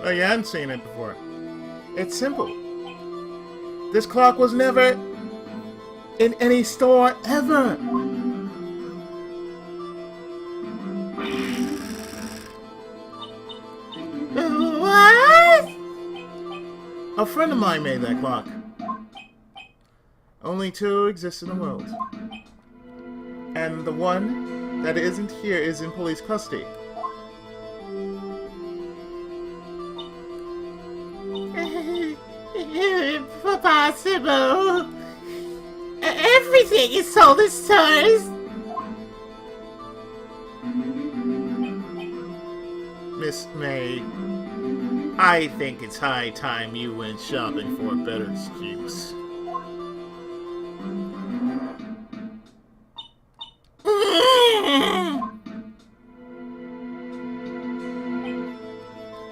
Speaker 1: Oh, you hadn't seen it before. It's simple. This clock was never in any store ever.
Speaker 3: What?
Speaker 1: A friend of mine made that clock. Only two exist in the world. And the one that isn't here is in police custody.
Speaker 3: Impossible. Everything is sold in stores.
Speaker 1: Miss May, I think it's high time you went shopping for a better excuse.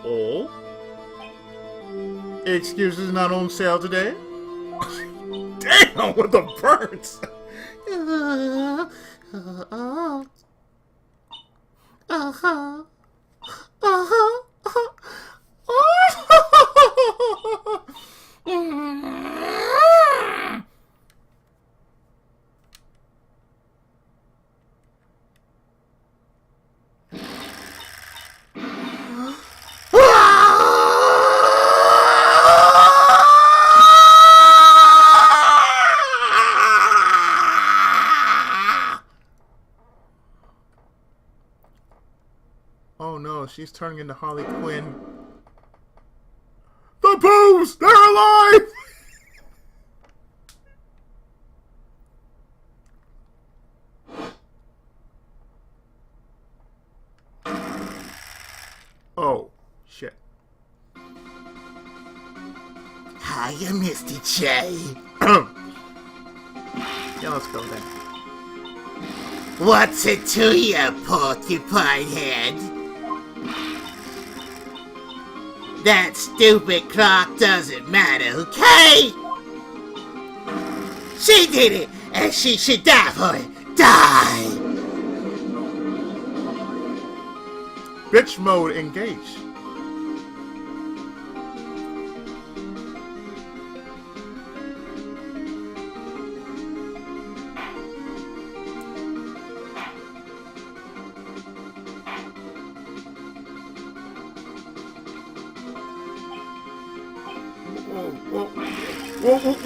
Speaker 1: Oh? Excuses not on sale today? Damn, with the burns! Oh no, she's turning into Harley Quinn. The Boos! They're alive! Oh, shit.
Speaker 3: Hiya, Misty J.
Speaker 1: Yeah, let's go then.
Speaker 3: What's it to you, porcupine head? That stupid clock doesn't matter, okay? She did it, and she should die for it. Die!
Speaker 1: Bitch mode engage.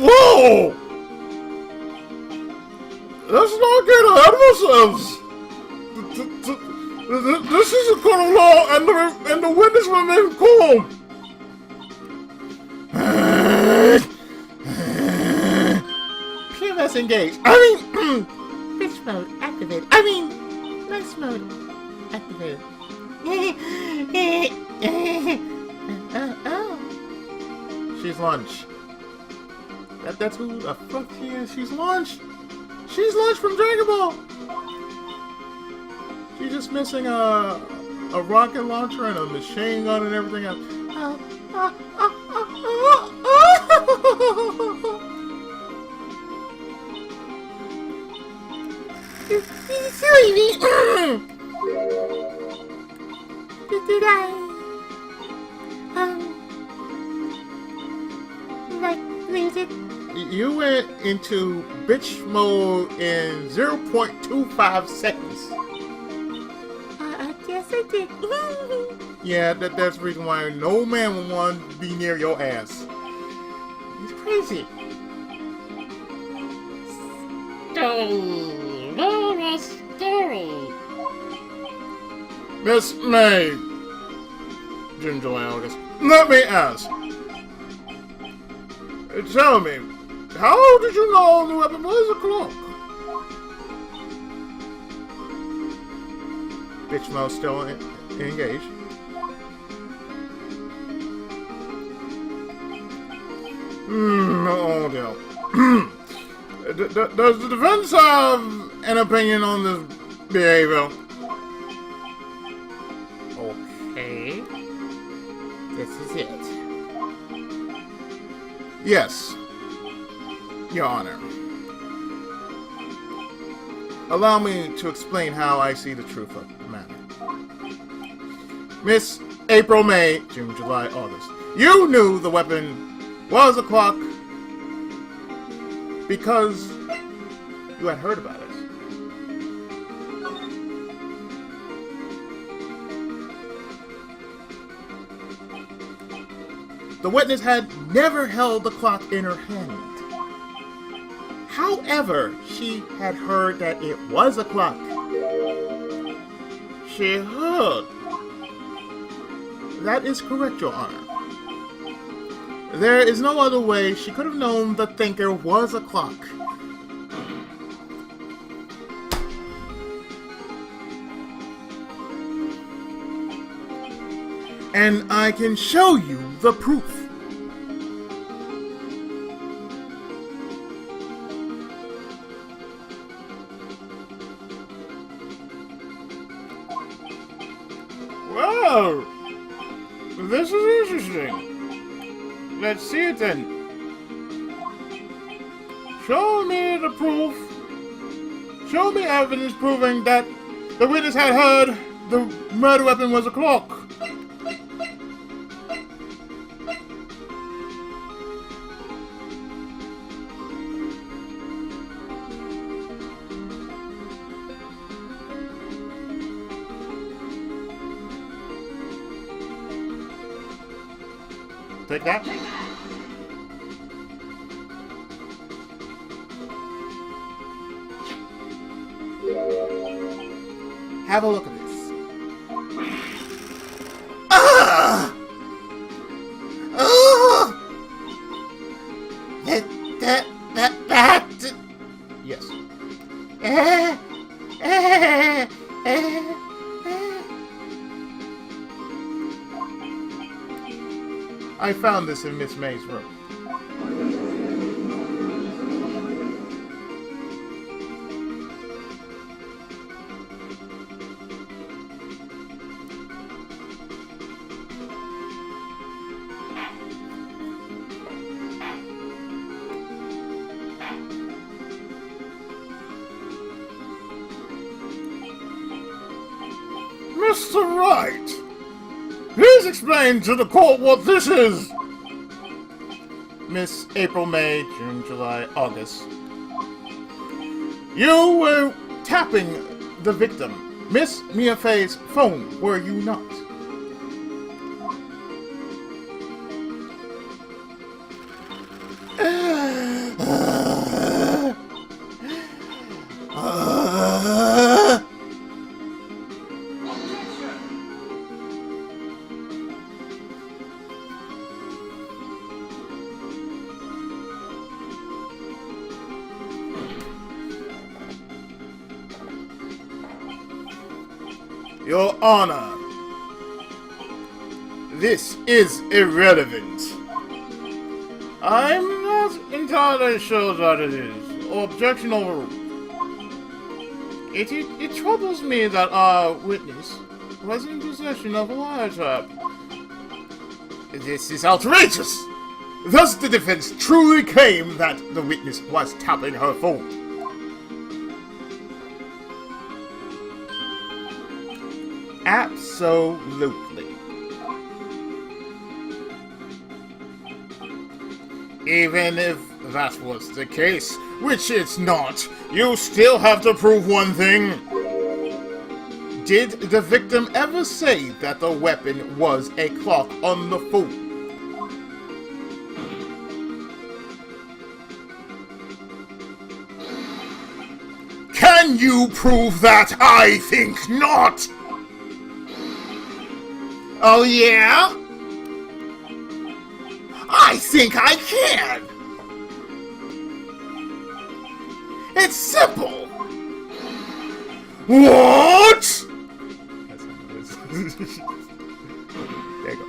Speaker 1: Whoa! let's not get ahead of ourselves. This is a court of law, and the witness remain calm.
Speaker 3: PMS engaged. Bitch mode activated. Nice mode activated. Oh.
Speaker 2: She's lunch. That's who the fuck she is. She's lunch. She's lunch from Dragon Ball. She's just missing a rocket launcher and a machine gun and everything else.
Speaker 3: Silly me. Did I lose it?
Speaker 2: You went into bitch mode in 0.25 seconds.
Speaker 3: I guess I did.
Speaker 2: Yeah, that's the reason why no man would want to be near your ass.
Speaker 3: It's crazy. Story.
Speaker 1: Miss May, June, July, August. Let me ask. Tell me, how did you know the weapon was a clock?
Speaker 2: Bitch mode still engaged.
Speaker 1: Oh dear. Does the defense have an opinion on this behavior?
Speaker 3: Okay. This is it.
Speaker 2: Yes, Your Honor. Allow me to explain how I see the truth of the matter. Miss April, May, June, July, August. You knew the weapon was a clock because you had heard about it. The witness had never held the clock in her hand. However, she had heard that it was a clock. She heard. That is correct, Your Honor. There is no other way she could have known the thinker was a clock. And I can show you the proof.
Speaker 1: Well, this is interesting. Let's see it then. Show me the proof. Show me evidence proving that the witness had heard the murder weapon was a clock. Take that.
Speaker 2: Have a look at this.
Speaker 3: That.
Speaker 2: Yes. I found this in Miss May's room.
Speaker 1: Mr. Wright, please explain to the court what this is.
Speaker 2: Miss April, May, June, July, August. You were tapping the victim, Miss Mia Fey's phone, were you not?
Speaker 1: Your Honor, this is irrelevant. I'm not entirely sure that it is. Objection overruled. It troubles me that our witness was in possession of a wiretap. This is outrageous! Does the defense truly claim that the witness was tapping her phone? Absolutely. Even if that was the case, which it's not, you still have to prove one thing. Did the victim ever say that the weapon was a clock on the phone? Can you prove that? I think not! Oh yeah? I think I can! It's simple! What?! That's how it is. There you go.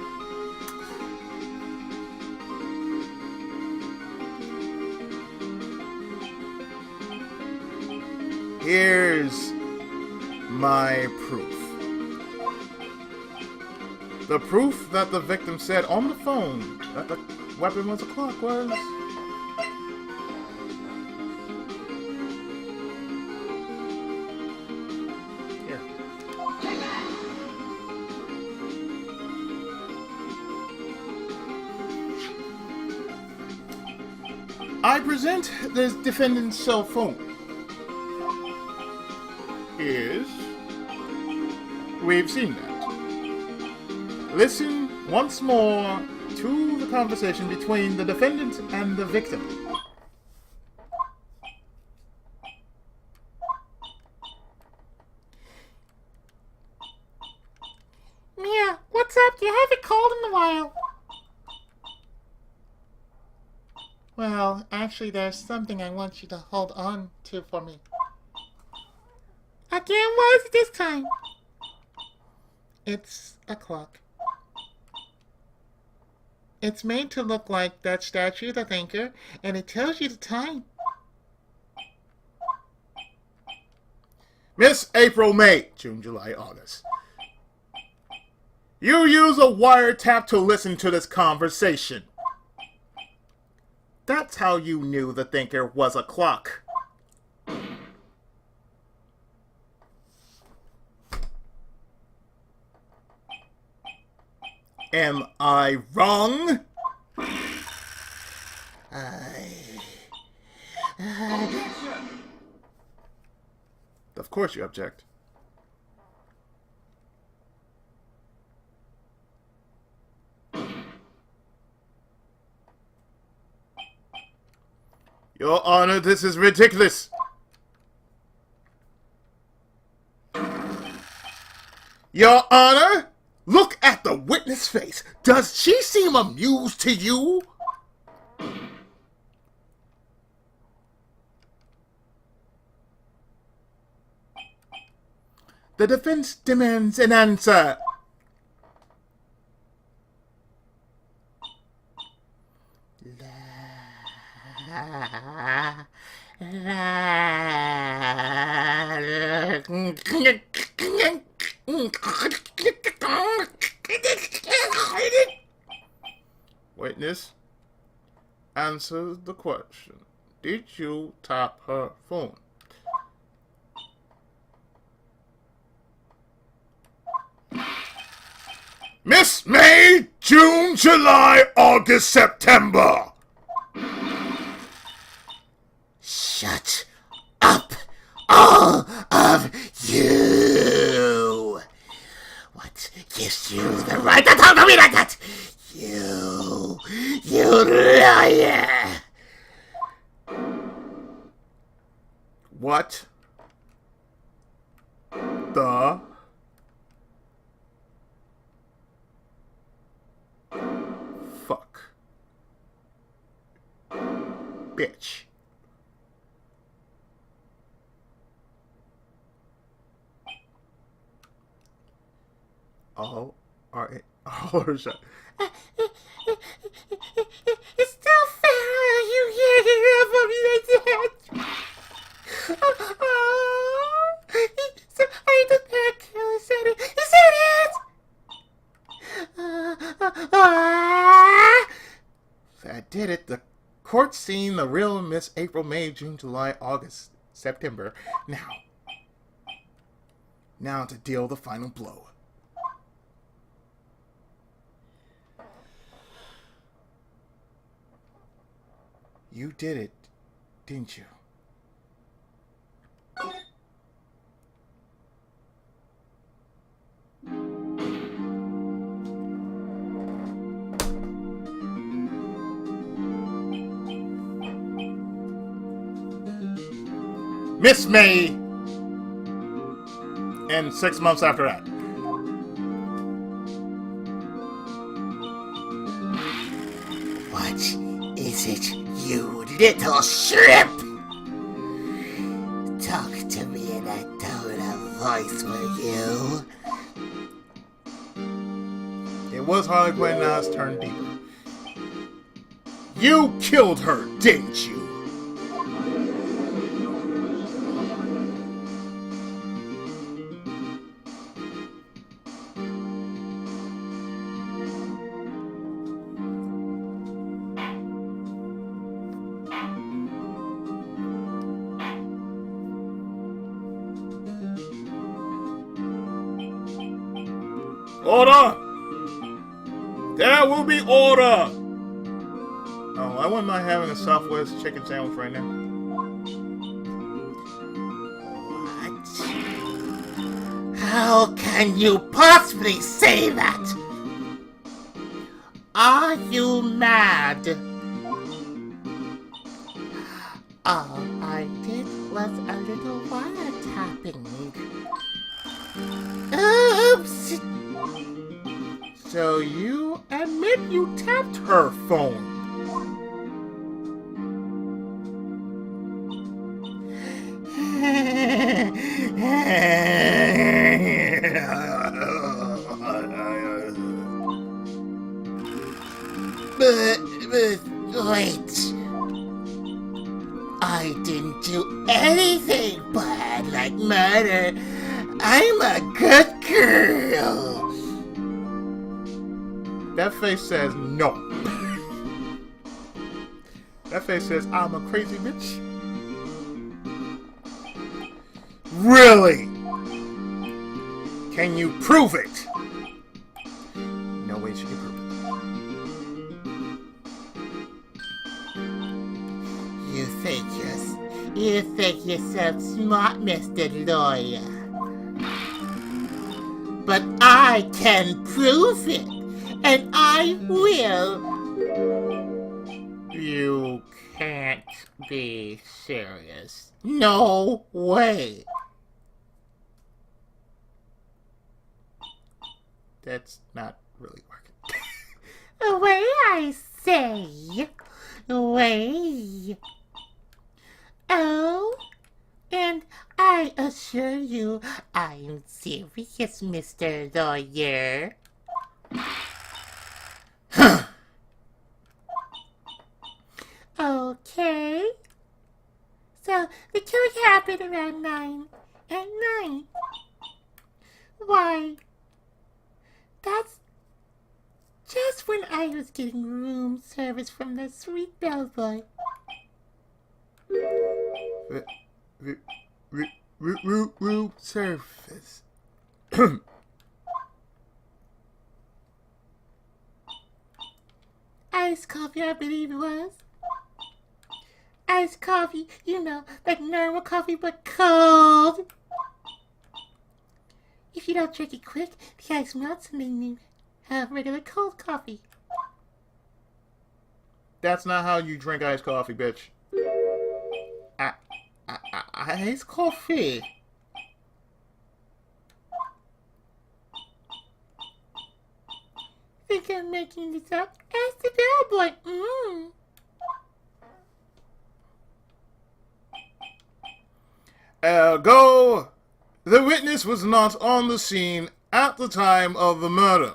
Speaker 1: Here's my proof. The proof that the victim said on the phone that the weapon was a clock was... here. I present the defendant's cell phone. We've seen that. Listen once more to the conversation between the defendant and the victim.
Speaker 3: Mia, what's up? You haven't called in a while. Well, actually, there's something I want you to hold on to for me. Again, what is it this time? It's a clock. It's made to look like that statue of the thinker, and it tells you the time.
Speaker 1: Miss April, May, June, July, August. You use a wiretap to listen to this conversation. That's how you knew the thinker was a clock. Am I wrong? Of course you object. Your Honor, this is ridiculous. Your Honor? Look at the witness' face. Does she seem amused to you? The defense demands an answer. Witness, answer the question. Did you tap her phone? Miss May, June, July, August, September.
Speaker 3: Shut up, all of you! What gives you the right to talk to me like that? You liar!
Speaker 1: What the fuck? Bitch. All are shut.
Speaker 3: It's still fair you hear from me like that. So I don't care. He said it. He said it.
Speaker 1: That did it. The court seen the real Miss April, May, June, July, August, September. Now to deal the final blow. You did it, didn't you? Miss May, and 6 months after that.
Speaker 3: What is it, you little shrimp? Talk to me in that tone of voice, will you?
Speaker 1: It was Harley Quinn, now it's turned deeper. You killed her, didn't you? Order! There will be order! Oh, I wouldn't mind having a Southwest chicken sandwich right now.
Speaker 3: What? How can you possibly say that? Are you mad? All I did was a little wiretapping. Oops!
Speaker 1: So you admit you tapped her phone?
Speaker 3: But wait. I didn't do anything bad like murder. I'm a good girl.
Speaker 1: That face says no. That face says I'm a crazy bitch. Really? Can you prove it? No way she can prove it.
Speaker 3: You think you're so smart, Mr. Lawyer. But I can prove it, and I will.
Speaker 1: You can't be serious.
Speaker 3: No way.
Speaker 1: That's not really working.
Speaker 3: Way, I say. Way. Oh, and I assure you, I'm serious, Mr. Lawyer. Okay. So, the killing happened around 9 at night. Why, that's just when I was getting room service from the sweet Bellboy.
Speaker 1: Room service.
Speaker 3: Iced coffee, I believe it was. Iced coffee, you know, like normal coffee but cold. If you don't drink it quick, the ice melts and then you have regular cold coffee.
Speaker 1: That's not how you drink iced coffee, bitch. Iced coffee?
Speaker 3: making this up. Ask the bellboy.
Speaker 1: Ergo, the witness was not on the scene at the time of the murder.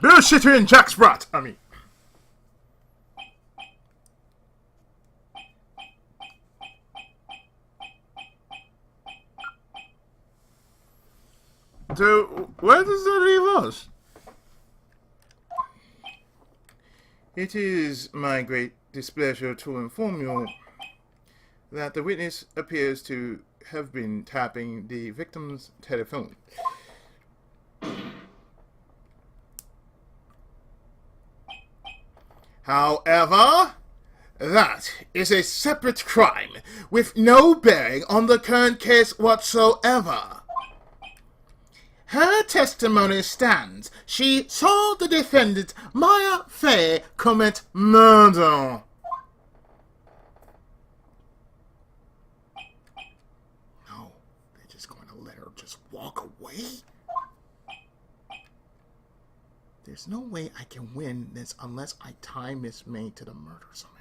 Speaker 1: Bullshitter and Jack Sprat, I mean. So, where does that leave us?
Speaker 2: It is my great displeasure to inform you that the witness appears to have been tapping the victim's telephone.
Speaker 1: However, that is a separate crime with no bearing on the current case whatsoever. Her testimony stands. She saw the defendant, Maya Fey, commit murder. No, they're just going to let her just walk away? There's no way I can win this unless I tie Miss May to the murder somehow.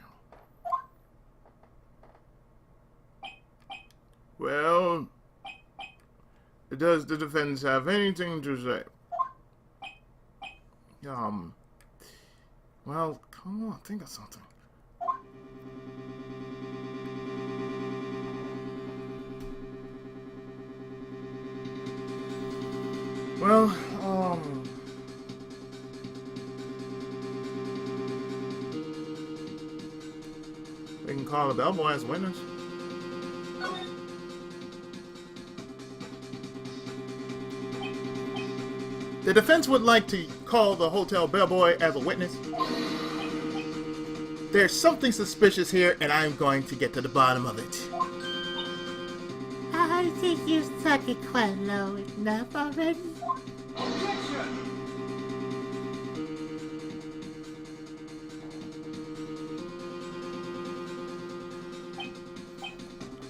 Speaker 1: Well, does the defense have anything to say? Well, come on, think of something. Well, we can call the bellboy as witness. The defense would like to call the hotel bellboy as a witness. There's something suspicious here, and I'm going to get to the bottom of it.
Speaker 3: I think you stuck it quite low enough already.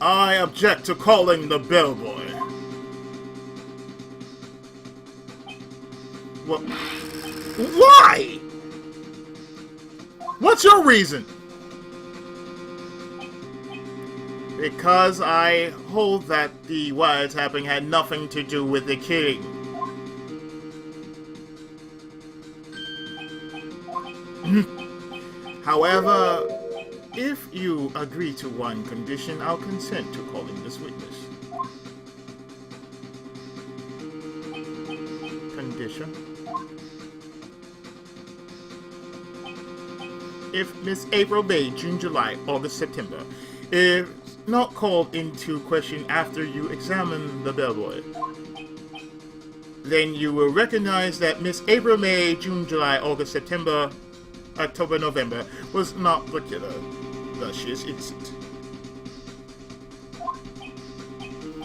Speaker 1: I object to calling the bellboy. What? Why? What's your reason? Because I hold that the wiretapping had nothing to do with the killing. However, if you agree to one condition, I'll consent to calling this witness. Condition? If Miss April, May, June, July, August, September is not called into question after you examine the bellboy, then you will recognize that Miss April, May, June, July, August, September, October, November was not the killer. Thus she is innocent.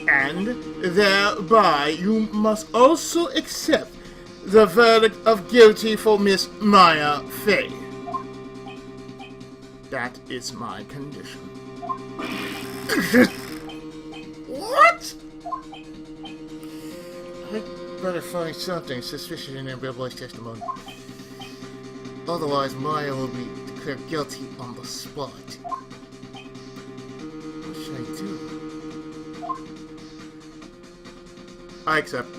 Speaker 1: And thereby you must also accept the verdict of guilty for Miss Maya Fey. That is my condition. What?
Speaker 2: I'd better find something suspicious in their bellboy's testimony. Otherwise, Maya will be declared guilty on the spot. What should I do?
Speaker 1: I accept.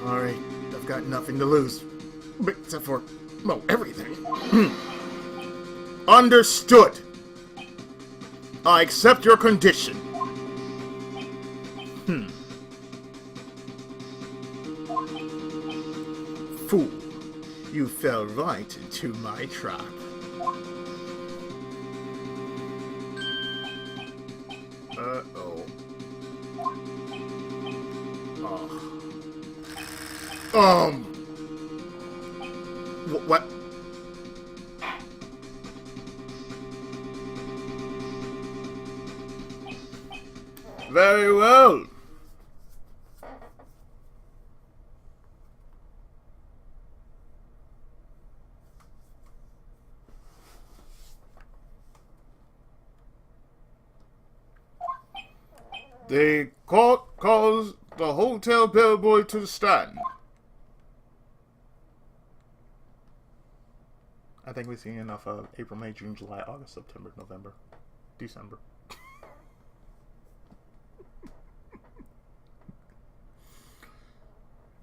Speaker 1: Alright, I've got nothing to lose. Except for, well, everything. Understood. I accept your condition. Fool, you fell right into my trap. Uh-oh. What? Very well. The court calls the Hotel Bellboy to the stand. I think we've seen enough of April, May, June, July, August, September, November, December.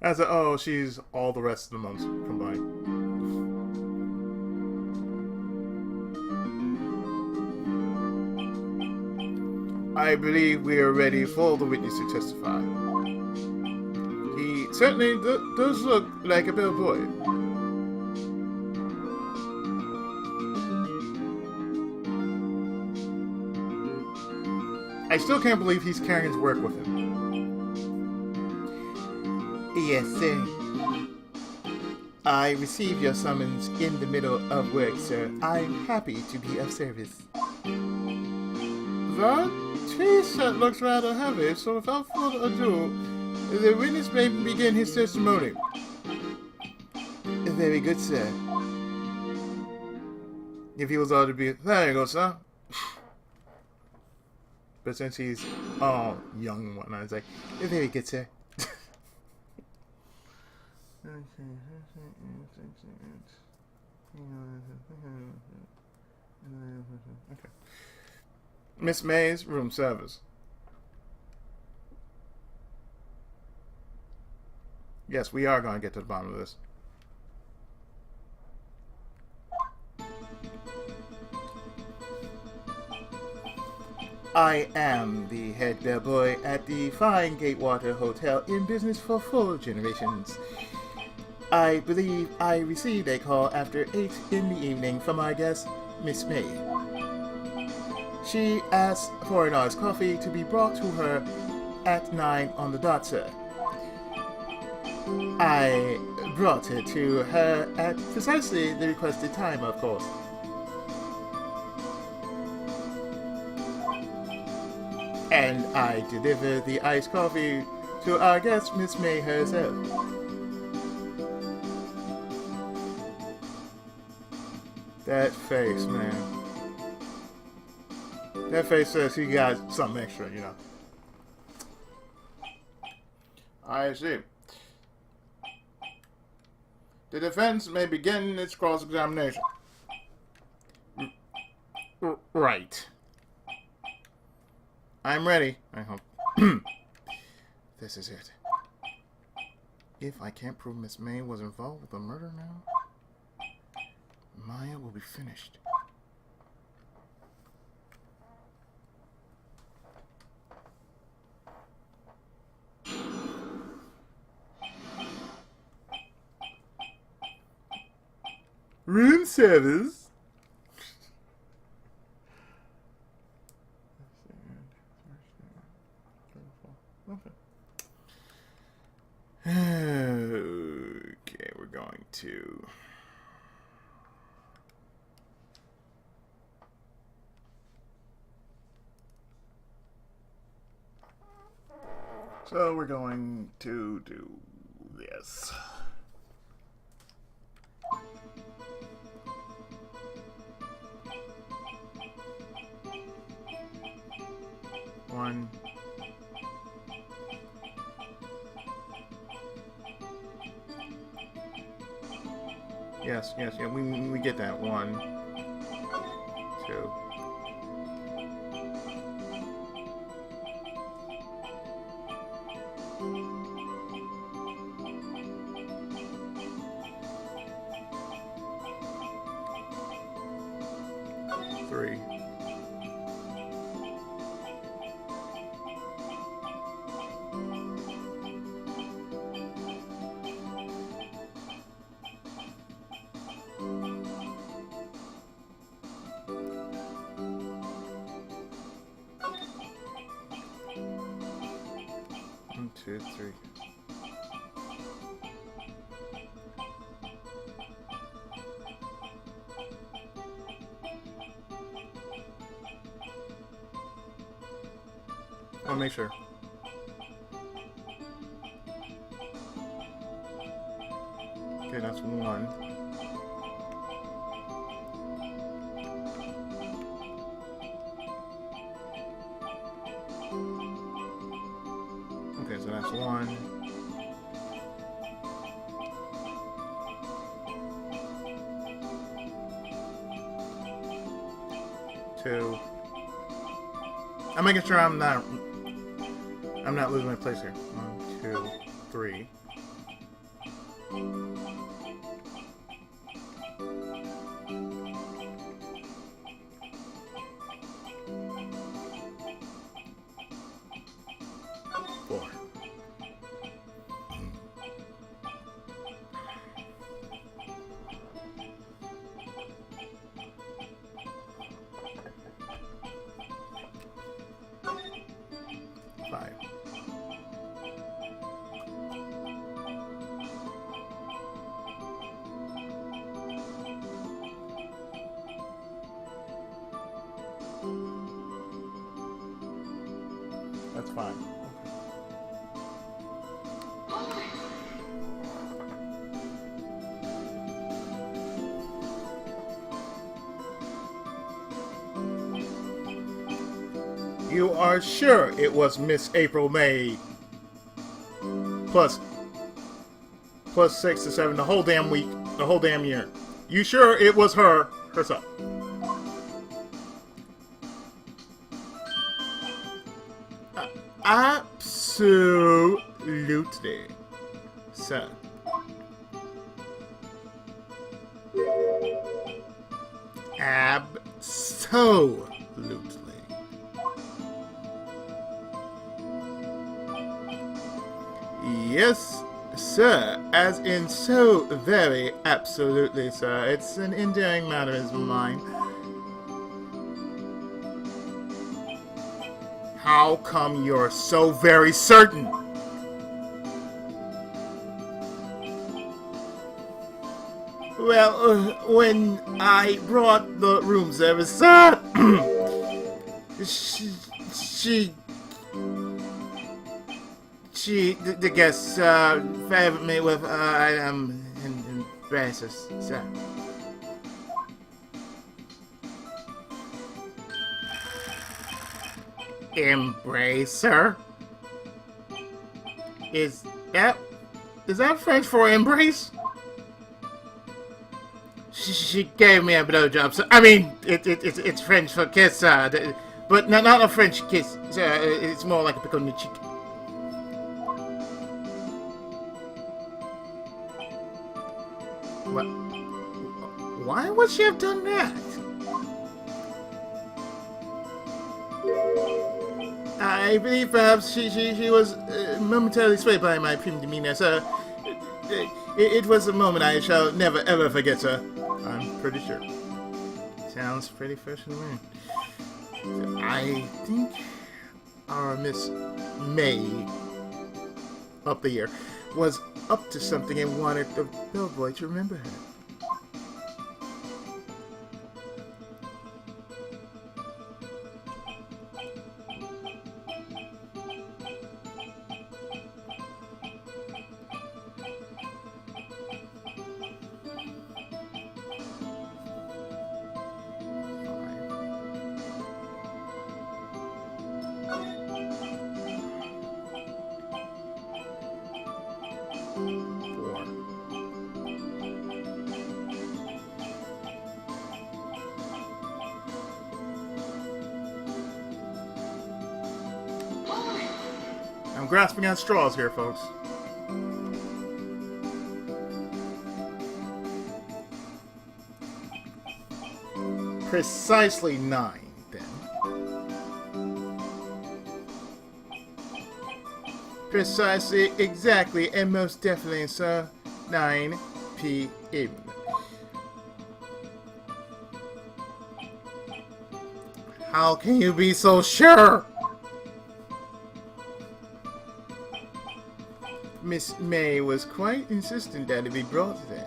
Speaker 1: Oh, she's all the rest of the months combined. I believe we are ready for the witness to testify. He certainly does look like a bellboy. I still can't believe he's carrying his work with him.
Speaker 2: Yes, sir. I received your summons in the middle of work, sir. I'm happy to be of service.
Speaker 1: That tea set looks rather heavy, so without further ado, the witness may begin his testimony.
Speaker 2: Very good, sir.
Speaker 1: If he was ought to be... There you go, sir. But since he's young and whatnot, it's like...
Speaker 2: Very good, sir.
Speaker 1: Okay. Miss May's room service. Yes, we are going to get to the bottom of this.
Speaker 2: I am the head bellboy at the fine Gatewater Hotel, in business for 4 generations. I believe I received a call after 8 in the evening from our guest, Miss May. She asked for an iced coffee to be brought to her at 9 on the dot, sir. I brought it to her at precisely the requested time, of course. And I delivered the iced coffee to our guest, Miss May herself.
Speaker 1: That face, man. That face says he got something extra, you know. I see. The defense may begin its cross-examination. Right. I'm ready, I hope.
Speaker 2: This is it. If I can't prove Miss May was involved with the murder now, Maya will be finished.
Speaker 1: Room service? Okay, we're going to... So we're going to do this. One. Yes, yes, yeah, we get that. 1, 2. Three. One, two, three.
Speaker 2: I'll make sure. Okay, that's 1. Okay, so that's 1. 2. I'm making sure I'm not losing my place here. 1, 2, 3. 4. That's fine. You are sure it was Miss April May plus 6 to 7 the whole damn week, the whole damn year? You sure it was her herself? Absolutely, sir. Absolutely. Yes, sir. As in so very absolutely, sir. It's an endearing mannerism of mine. How come you're so very certain? Well, when I brought the room service, sir, the guests favored me with embraces, sir. Embracer? Is that French for embrace? She gave me a blowjob. So, I mean, it's French for kiss, but not a French kiss. It's more like a pick on the cheek. What? Why would she have done that? I believe perhaps she was momentarily swayed by my prim demeanor, so it was a moment I shall never ever forget, sir. I'm pretty sure. Sounds pretty fresh to me. So I think our Miss May up the year was up to something and wanted the Bellboy to remember her. I'm grasping at straws here, folks. Precisely 9, then. Precisely, exactly, and most definitely, sir, 9 p.m. How can you be so sure? Miss May was quite insistent that it be brought then.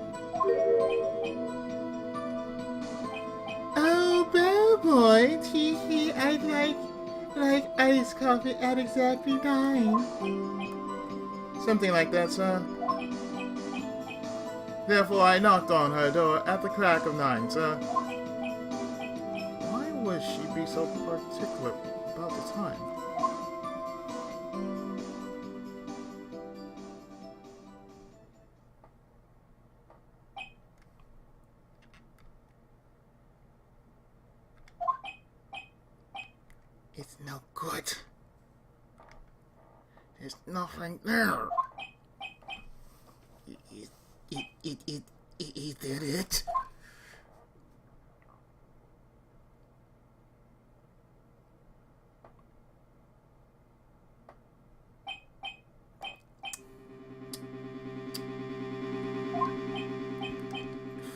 Speaker 2: Oh, Bellboy, I'd like
Speaker 3: like iced coffee at exactly 9.
Speaker 2: Something like that, sir. Therefore, I knocked on her door at the crack of 9, sir. Why would she be so particular about the time?
Speaker 3: It's no good. There's nothing there. Is that it?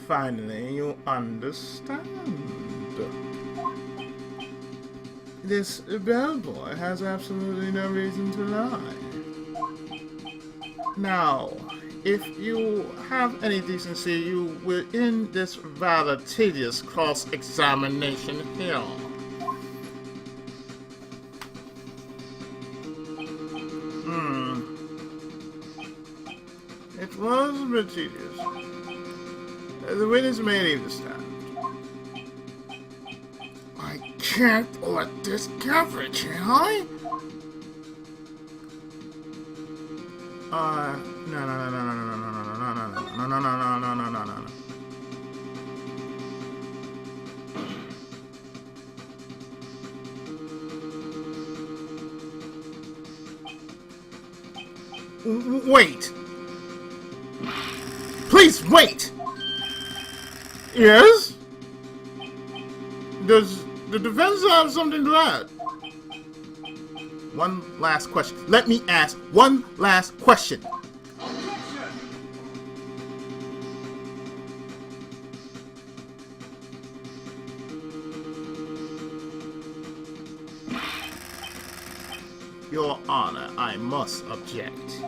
Speaker 2: Finally, you understand. This bellboy has absolutely no reason to lie. Now, if you have any decency, you will end this rather tedious cross-examination here. It was a bit tedious. The witness may leave the stand.
Speaker 3: I can't let this cover, can I?
Speaker 2: No. Wait! Please, wait! Yes? Does the defense have something to add? One last question. Let me ask one last question. Your Honor, I must object.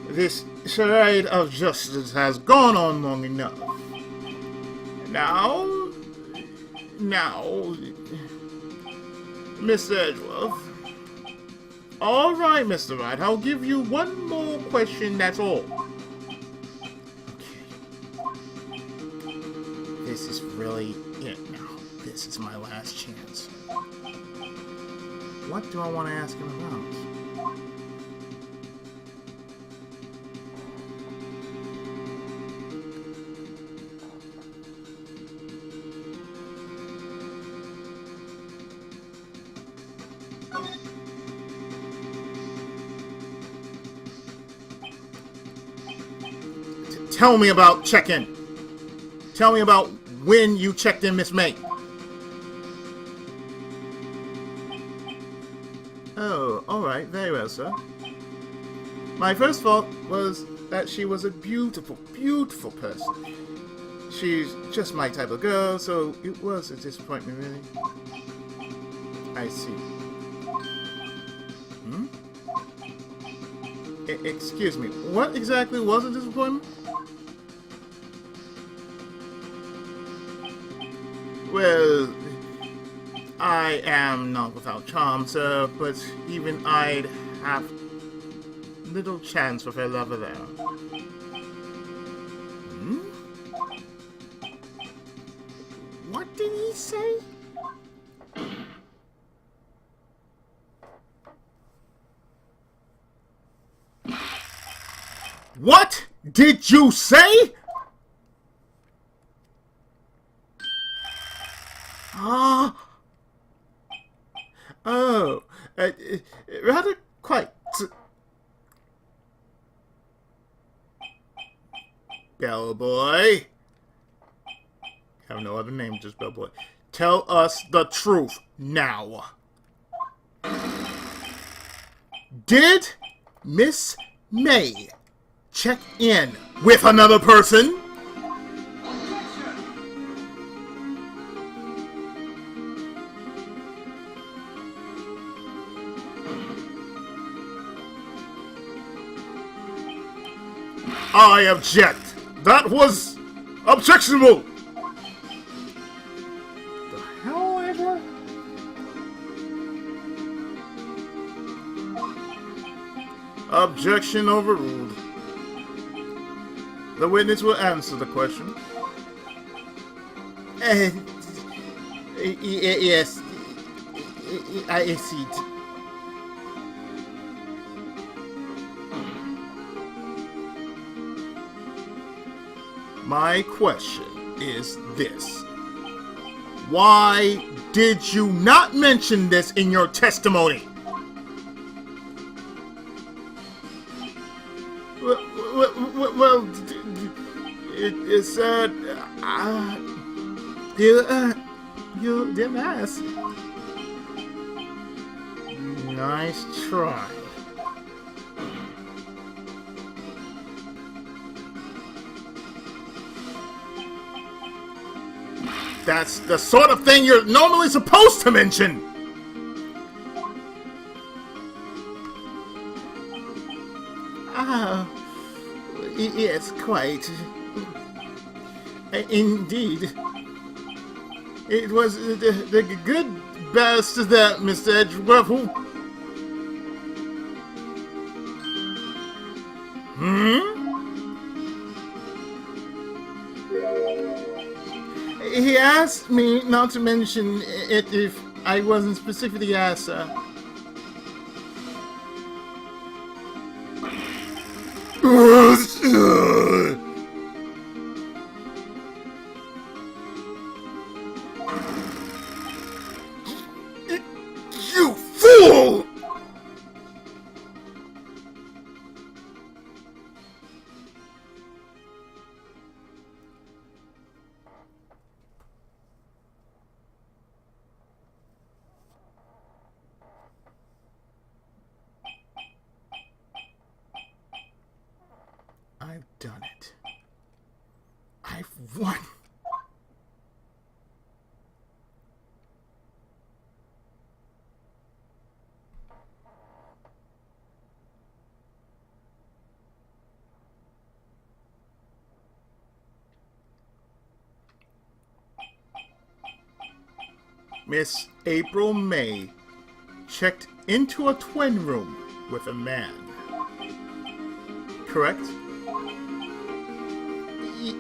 Speaker 2: This charade of justice has gone on long enough. Now, Mr. Edgeworth. All right, Mr. Wright, I'll give you one more question, that's all. Okay. This is really it now. This is my last chance. What do I want to ask him about? Tell me about check-in. Tell me about when you checked in Miss May. Oh, alright, very well, sir. My first thought was that she was a beautiful, beautiful person. She's just my type of girl, so it was a disappointment, really. I see. Excuse me, what exactly was a disappointment? Well, I am not without charm, sir, but even I'd have little chance with her lover there.
Speaker 3: What did he say?
Speaker 2: What did you say? Rather quite. Bellboy. Have no other name, just Bellboy. Tell us the truth now. Did Miss May check in with another person? I object. That was objectionable. The hell, Edgeworth?
Speaker 1: Objection overruled. The witness will answer the question.
Speaker 3: Yes. I see.
Speaker 1: My question is this. Why did you not mention this in your testimony?
Speaker 2: Well, it said, you didn't ask.
Speaker 1: Nice try. That's the sort of thing you're normally supposed to mention!
Speaker 3: Yes, quite. Indeed.
Speaker 1: It was the good best that Mr. Edgeworth who...
Speaker 2: He asked me not to mention it if I wasn't specifically asked, sir.
Speaker 1: You fool!
Speaker 2: I've done it. I've won.
Speaker 1: Miss April May checked into a twin room with a man. Correct?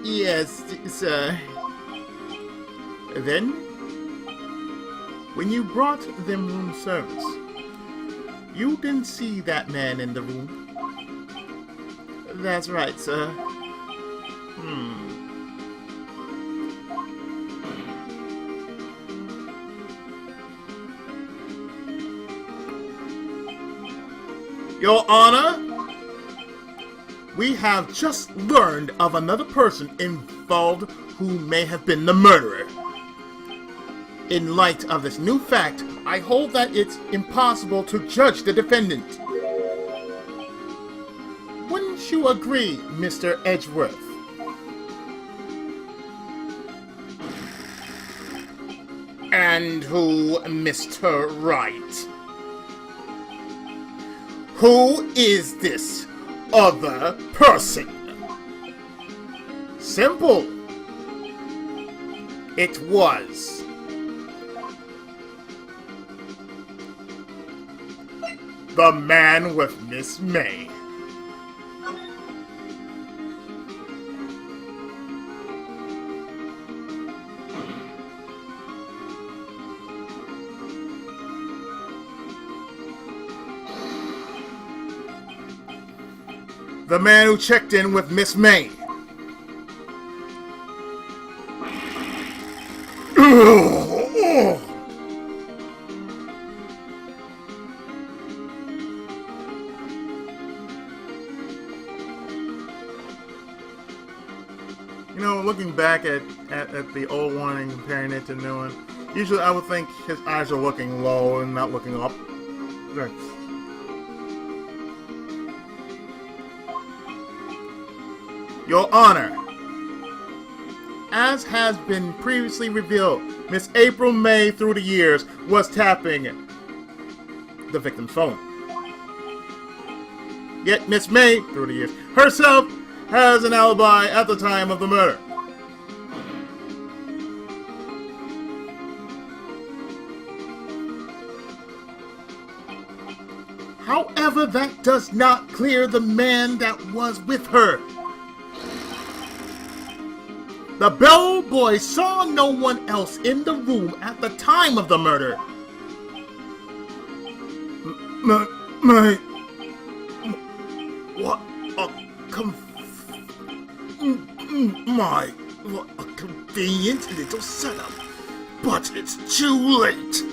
Speaker 3: Yes, sir.
Speaker 1: Then, when you brought them room service, you didn't see that man in the room.
Speaker 3: That's right, sir.
Speaker 1: Your Honor, we have just learned of another person involved who may have been the murderer. In light of this new fact, I hold that it's impossible to judge the defendant. Wouldn't you agree, Mr. Edgeworth? And who, Mr. Wright? Who is this other person? Simple. It was the man with Miss May. The man who checked in with Miss May. You know, looking back at the old one and comparing it to the new one, usually I would think his eyes are looking low and not looking up. Right. Your Honor, as has been previously revealed, Miss April May through the years was tapping the victim's phone. Yet Miss May, through the years, herself has an alibi at the time of the murder. However, that does not clear the man that was with her. The bellboy saw no one else in the room at the time of the murder. What a convenient little setup. But it's too late.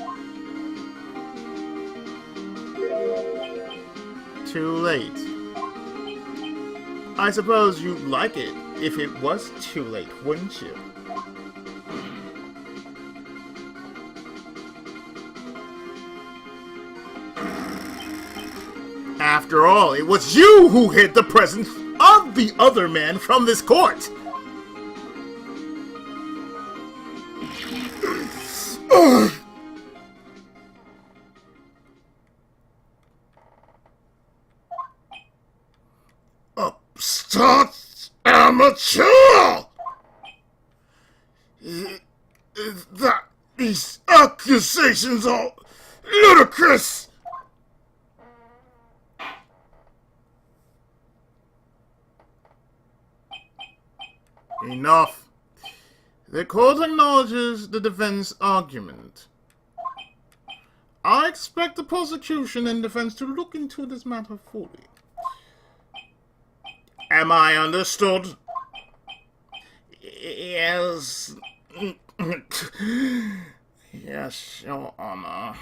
Speaker 1: Too late. I suppose you'd like it if it was too late, wouldn't you? After all, it was you who hid the presence of the other man from this court. Upstart amateur! These accusations are ludicrous! Enough. The court acknowledges the defense argument. I expect the prosecution and defense to look into this matter fully. Am I understood? Yes. Yes, Your Honor.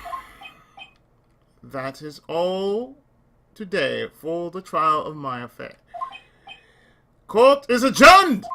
Speaker 1: That is all today for the trial of my affair. Court is adjourned!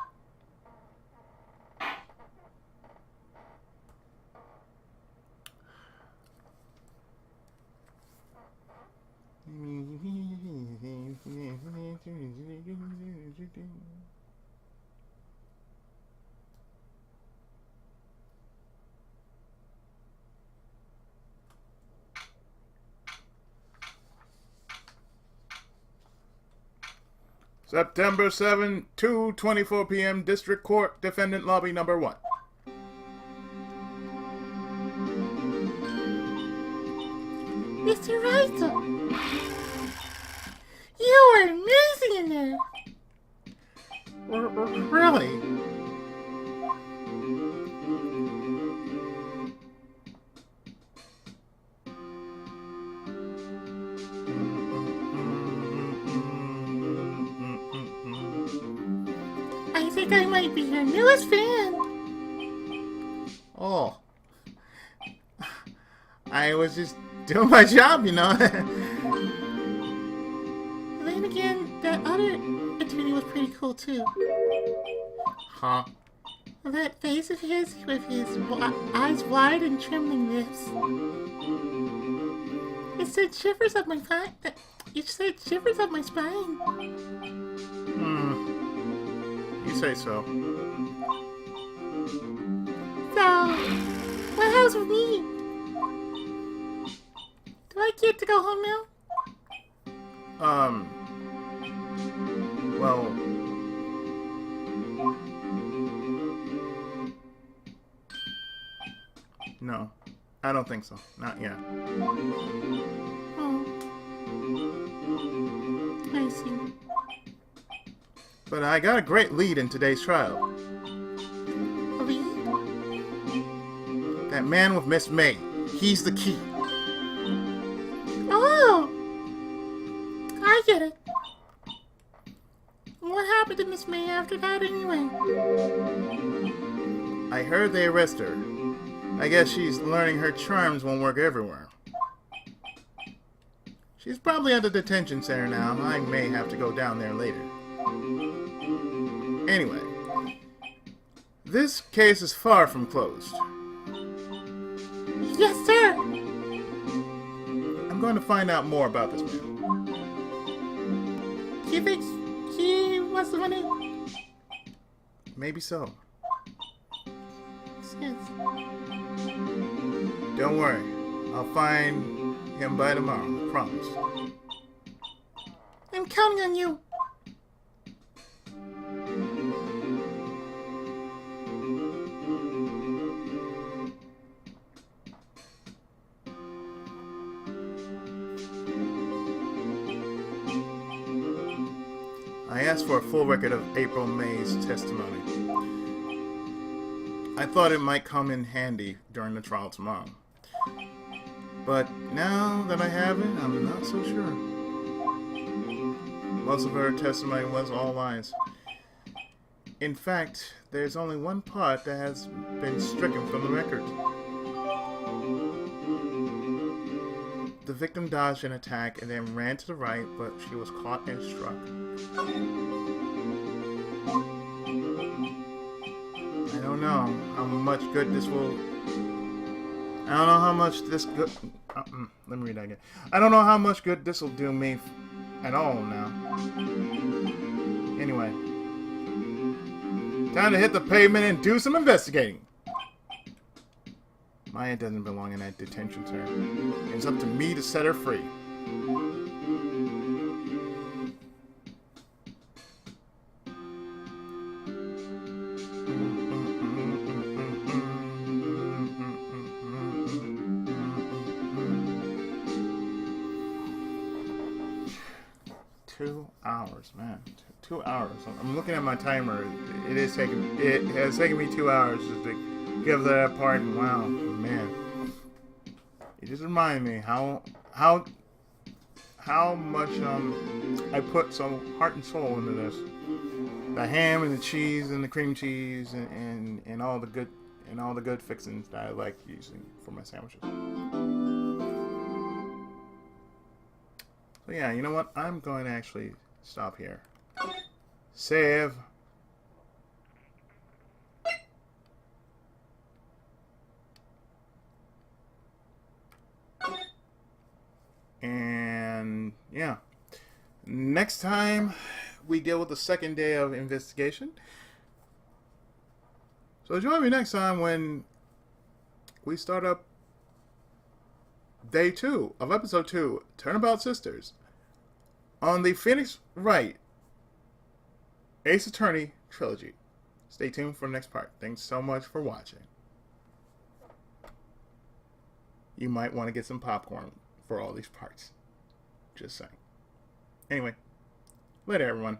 Speaker 1: September 7, 2:24 p.m. District Court, Defendant Lobby Number 1.
Speaker 3: Mr. Wright, you are amazing in there.
Speaker 1: Really?
Speaker 3: I think I might be your newest fan.
Speaker 1: Oh. I was just doing my job, you know.
Speaker 3: Then again, that other attorney was pretty cool too.
Speaker 1: Huh?
Speaker 3: That face of his with his eyes wide and trembling lips. It sent shivers up my spine. It sent shivers up my spine.
Speaker 1: You say so.
Speaker 3: So, what happens with me? Do I get to go home now?
Speaker 1: Well... No, I don't think so. Not yet.
Speaker 3: Oh. I see.
Speaker 1: But I got a great lead in today's trial.
Speaker 3: A lead?
Speaker 1: That man with Miss May. He's the key.
Speaker 3: Oh! I get it. What happened to Miss May after that anyway?
Speaker 1: I heard they arrest her. I guess she's learning her charms won't work everywhere. She's probably at the detention center now. I may have to go down there later. Anyway, this case is far from closed.
Speaker 3: Yes, sir!
Speaker 1: I'm going to find out more about this man.
Speaker 3: Do you think he was the one who...
Speaker 1: Maybe so.
Speaker 3: Yes.
Speaker 1: Don't worry. I'll find him by tomorrow. I promise.
Speaker 3: I'm counting on you.
Speaker 2: asked for a full record of April May's testimony. I thought it might come in handy during the trial tomorrow. But now that I have it, I'm not so sure. Most of her testimony was all lies. In fact, there's only one part that has been stricken from the record. The victim dodged an attack and then ran to the right, but she was caught and struck. I don't know how much good this will... I don't know how much this good... let me read that again. I don't know how much good this will do me at all now. Anyway. Time to hit the pavement and do some investigating. Maya doesn't belong in that detention center. It's up to me to set her free. Man, 2 hours. I'm looking at my timer. It has taken me 2 hours just to give that part. And wow, man, it just reminded me how much I put some heart and soul into this. The ham and the cheese and the cream cheese and all the good fixings that I like using for my sandwiches. So yeah, you know what? I'm going to actually stop here. Save. And yeah. Next time we deal with the second day of investigation. So join me next time when we start up day 2 of episode 2, Turnabout Sisters, on the Phoenix Wright Ace Attorney trilogy. Stay tuned for the next part. Thanks so much for watching. You might want to get some popcorn for all these parts. Just saying. Anyway, later everyone.